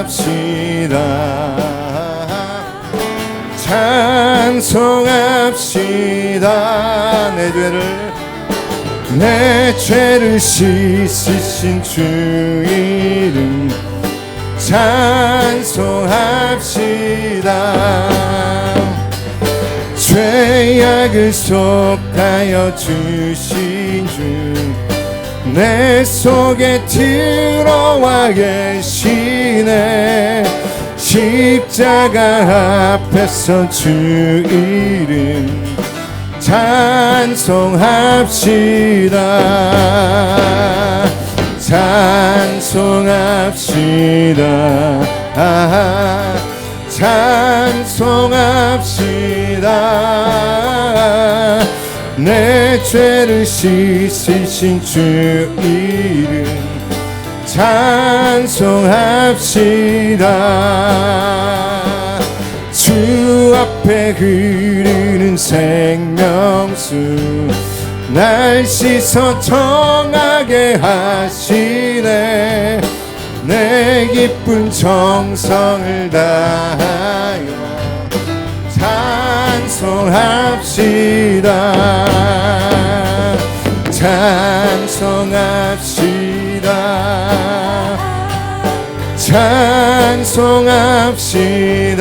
찬송합시다. 내 죄를 씻으신 주 이름 찬송합시다. 죄악을 속하여 주신 주 내 속에 들어와 계시네. 십자가 앞에서 주 이름 찬송합시다. 찬송합시다. 내 죄를 씻으신 주 이름 찬송합시다. 주 앞에 흐르는 생명수 날 씻어 정하게 하시네. 내 기쁜 정성을 다하여 찬송합시다.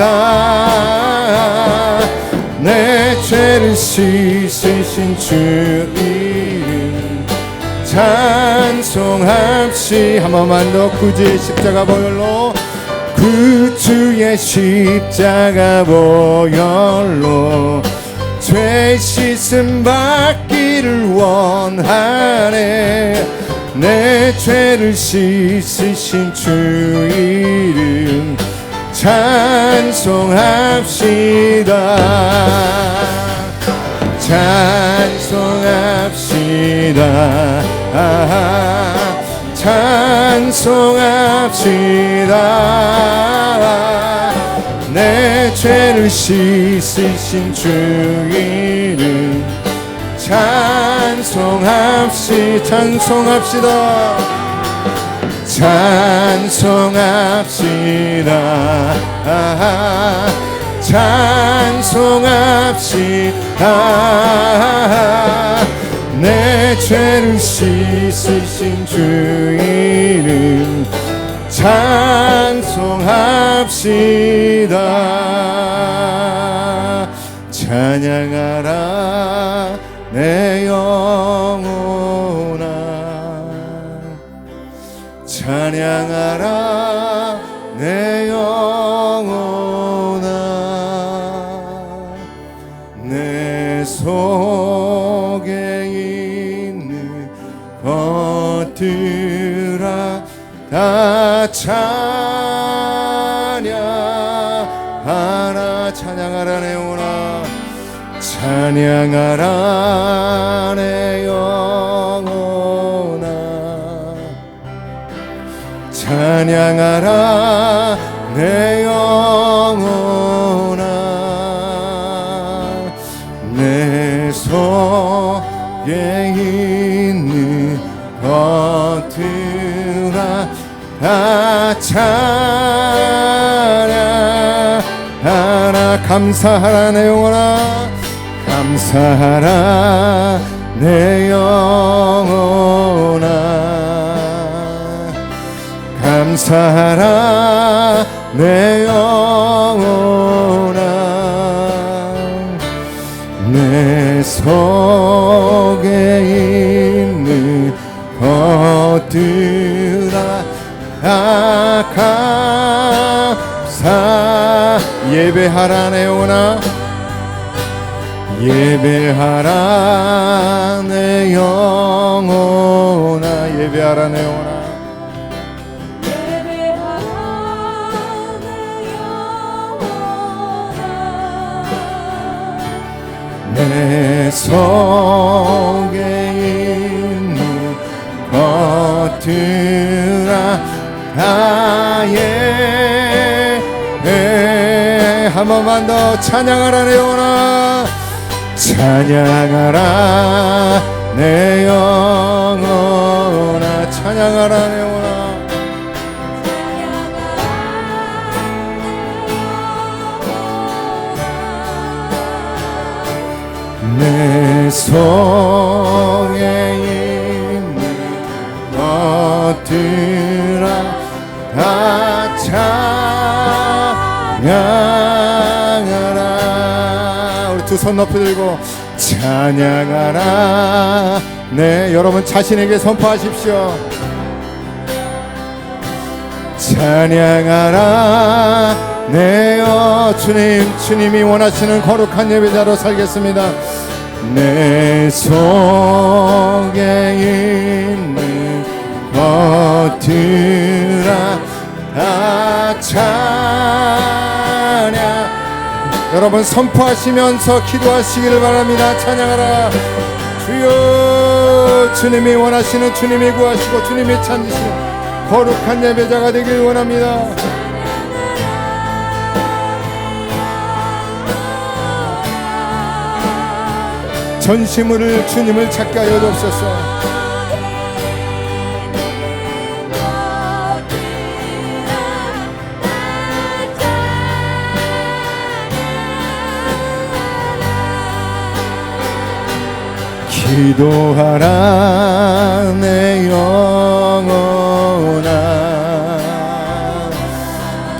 내 죄를 씻으신 주 이름 찬송합시다. 한 번만 더 구주의 십자가 보혈로 구주의 십자가 보혈로 죄 씻음 받기를 원하네. 내 죄를 씻으신 주 이름 찬송합시다. 찬송합시다. 내 죄를 씻으신 주 이름 찬송합시다. 내 죄를 씻으신 주 이름 찬송합시다. 찬양하라 내 영혼아 찬양하라 내 영혼아 내 속에 있는 것들아 다 찬양하라 찬양하라 내 영혼아 찬양하라 내 영혼아 찬양하라 내 영혼아 내 속에 있는 것들아 다 찬양하라 감사하라 내 영혼아 감사하라 내 영혼아 감사하라 내 영혼아 내 속에 있는 것들아 다 감사 예배하라 내 영혼아 예배하라 내 영혼아 예배하라 내 영혼아 내 속에 있는 것들아 다 예배 한 번만 더 찬양하라 내 영혼아 찬양하라 내 영혼아 찬양하라 내 영혼아 내 속에 있는 것들아 다 찬양하라 우리 두 손 높이 들고 찬양하라 네 여러분 자신에게 선포하십시오 찬양하라 네요 주님이 원하시는 거룩한 예배자로 살겠습니다 내 속에 있는 것들아 다 찬양 여러분 선포하시면서 기도하시기를 바랍니다 찬양하라 주여 주님이 원하시는 주님이 구하시고 주님이 찾으시는 거룩한 예배자가 되길 원합니다 전심으로 주님을 찾게 하여 주옵소서 기도하라 내 영혼아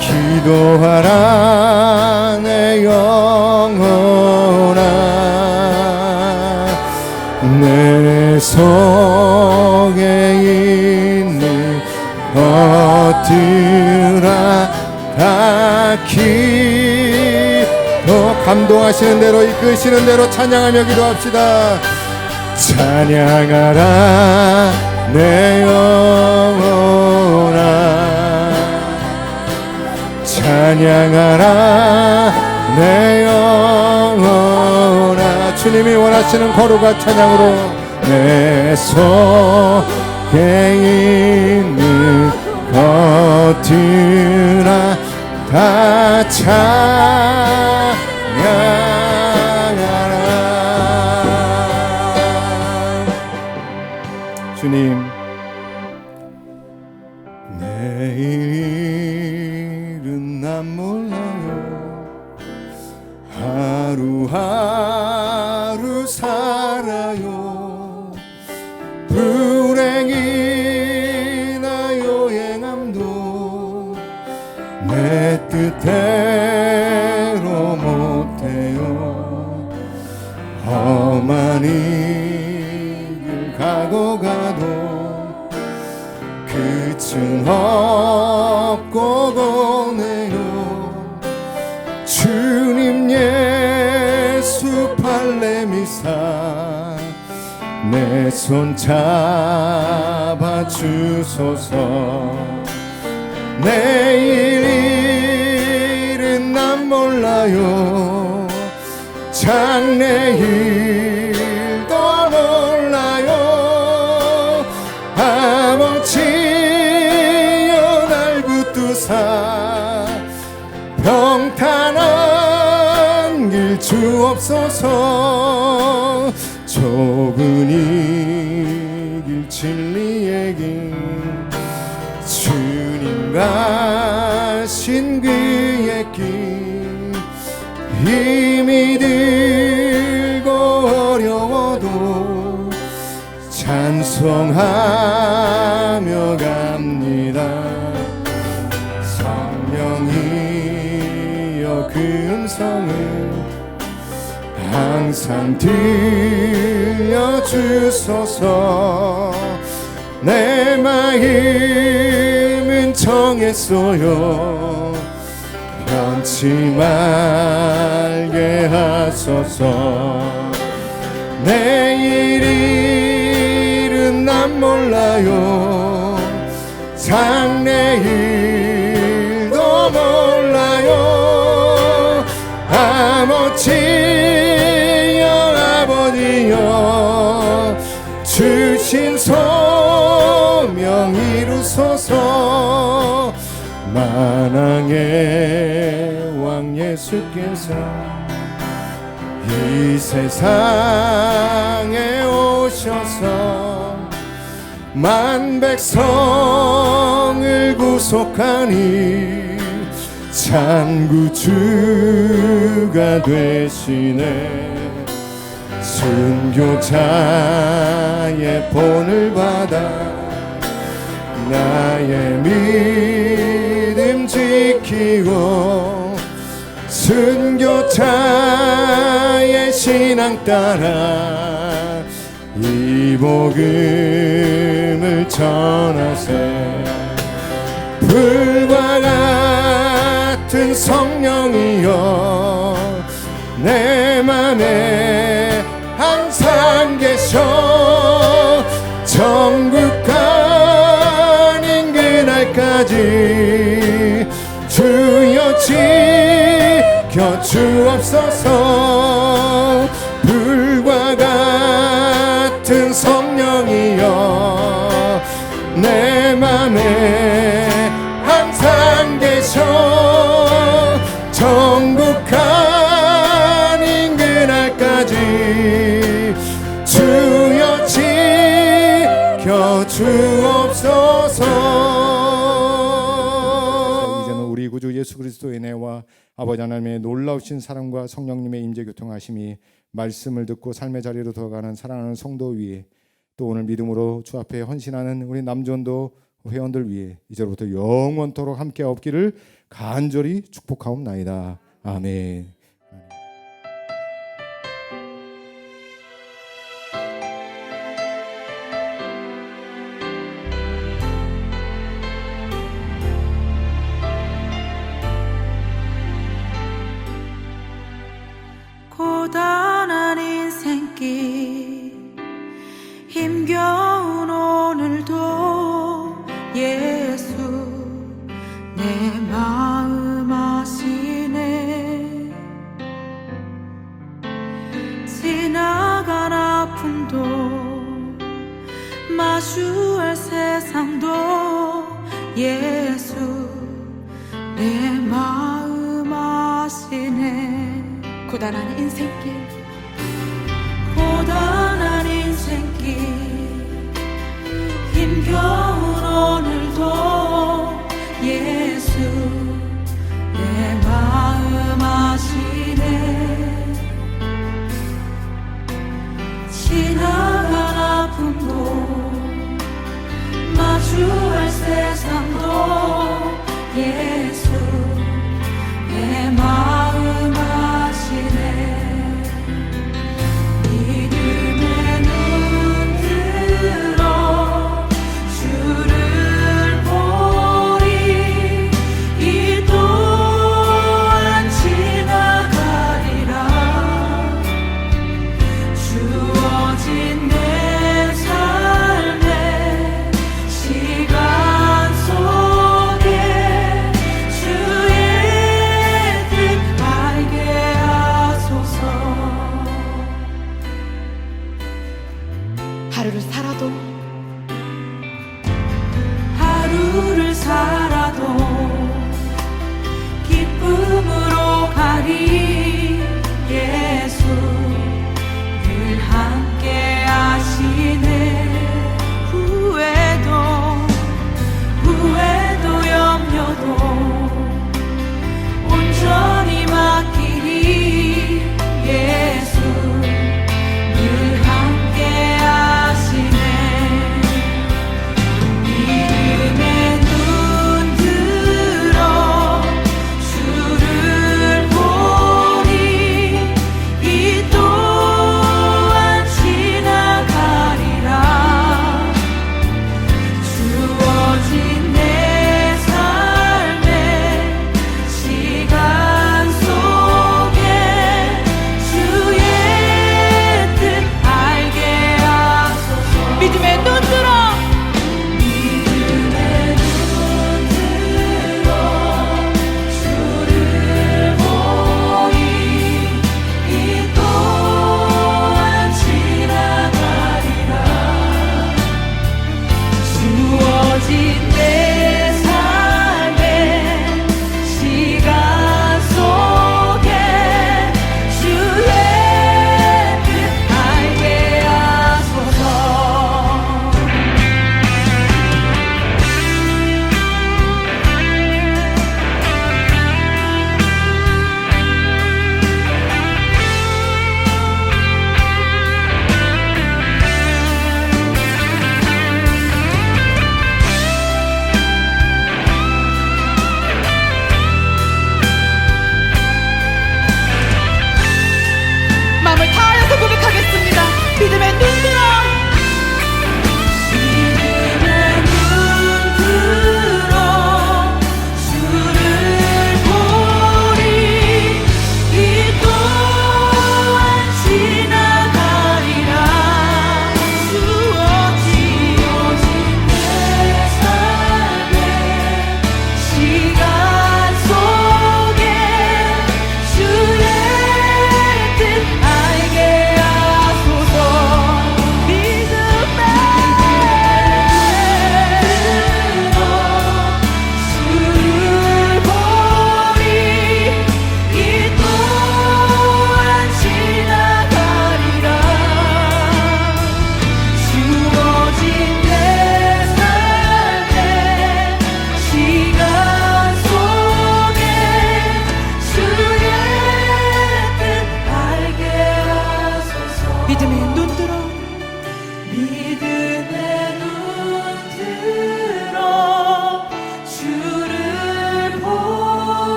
기도하라 내 영혼아 내 속에 있는 것들아 다 기도 감동하시는 대로 이끄시는 대로 찬양하며 기도합시다 찬양하라 내 영혼아 찬양하라 내 영혼아 주님이 원하시는 거룩한 찬양으로 내 속에 있는 것들아 다 찬양하라 주님 내일은 난 몰라요 하루하루 살아요 불행이나 여행함도 내 뜻대로 못해요 험한 길 가고 가도 끝은 없고 보네요 주님 예수 팔레미사 내 손 잡아 주소서. 내일 일은 난 몰라요. 장래일도 몰라요. 아버지여 날 붙드사 평탄한 길 주옵소서. 좁은 이 길 진리의 길 주님 가신 그의 길 힘이 들고 어려워도 찬송하며 갑니다. 성령이여 그 음성을 항상 들려주소서. 내 마음은 정했어요. 변치 말게 하소서. 내일 일은 난 몰라요. 장래일도 몰라요. 아버지여 아버지여 주신 소명 이루소서. 만왕의 왕 예수께서 이 세상에 오셔서 만 백성을 구속하니 참 구주가 되시네. 순교자의 본을 받아 나의 믿음 지키고 순교자의 신앙 따라 이 복음을 전하세. 불과 같은 성령이여 내 맘에 항상 계셔. 천국 가는 그날까지 주여 지켜 주옵소서. 불과 같은 성령이여 내 맘에 항상 계셔. 천국 가는 그날까지 주여 지켜 주옵소서. 이제는 우리 구주 예수 그리스도의 은혜와 아버지 하나님의 놀라우신 사랑과 성령님의 임재 교통하심이 말씀을 듣고 삶의 자리로 들어가는 사랑하는 성도 위에 또 오늘 믿음으로 주 앞에 헌신하는 우리 남전도 회원들 위해 이제부터 영원토록 함께 없기를 간절히 축복하옵나이다. 아멘. 고단한 인생길 힘겨운 오늘도 예수 내 마음 아시네. 지나간 아픔도 마주할 세상도 예수 내 마음 아시네. 고단한 인생길 고단한 인생길 힘겨운 오늘도 예수 내 마음 아시네. 지나간 아픔도 마주할 세상도 예수 내 마음 아시네. 믿음의 눈 들어 주를 보리. 이 또한 지나가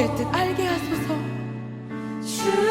주의 뜻 알게 하소서. 주의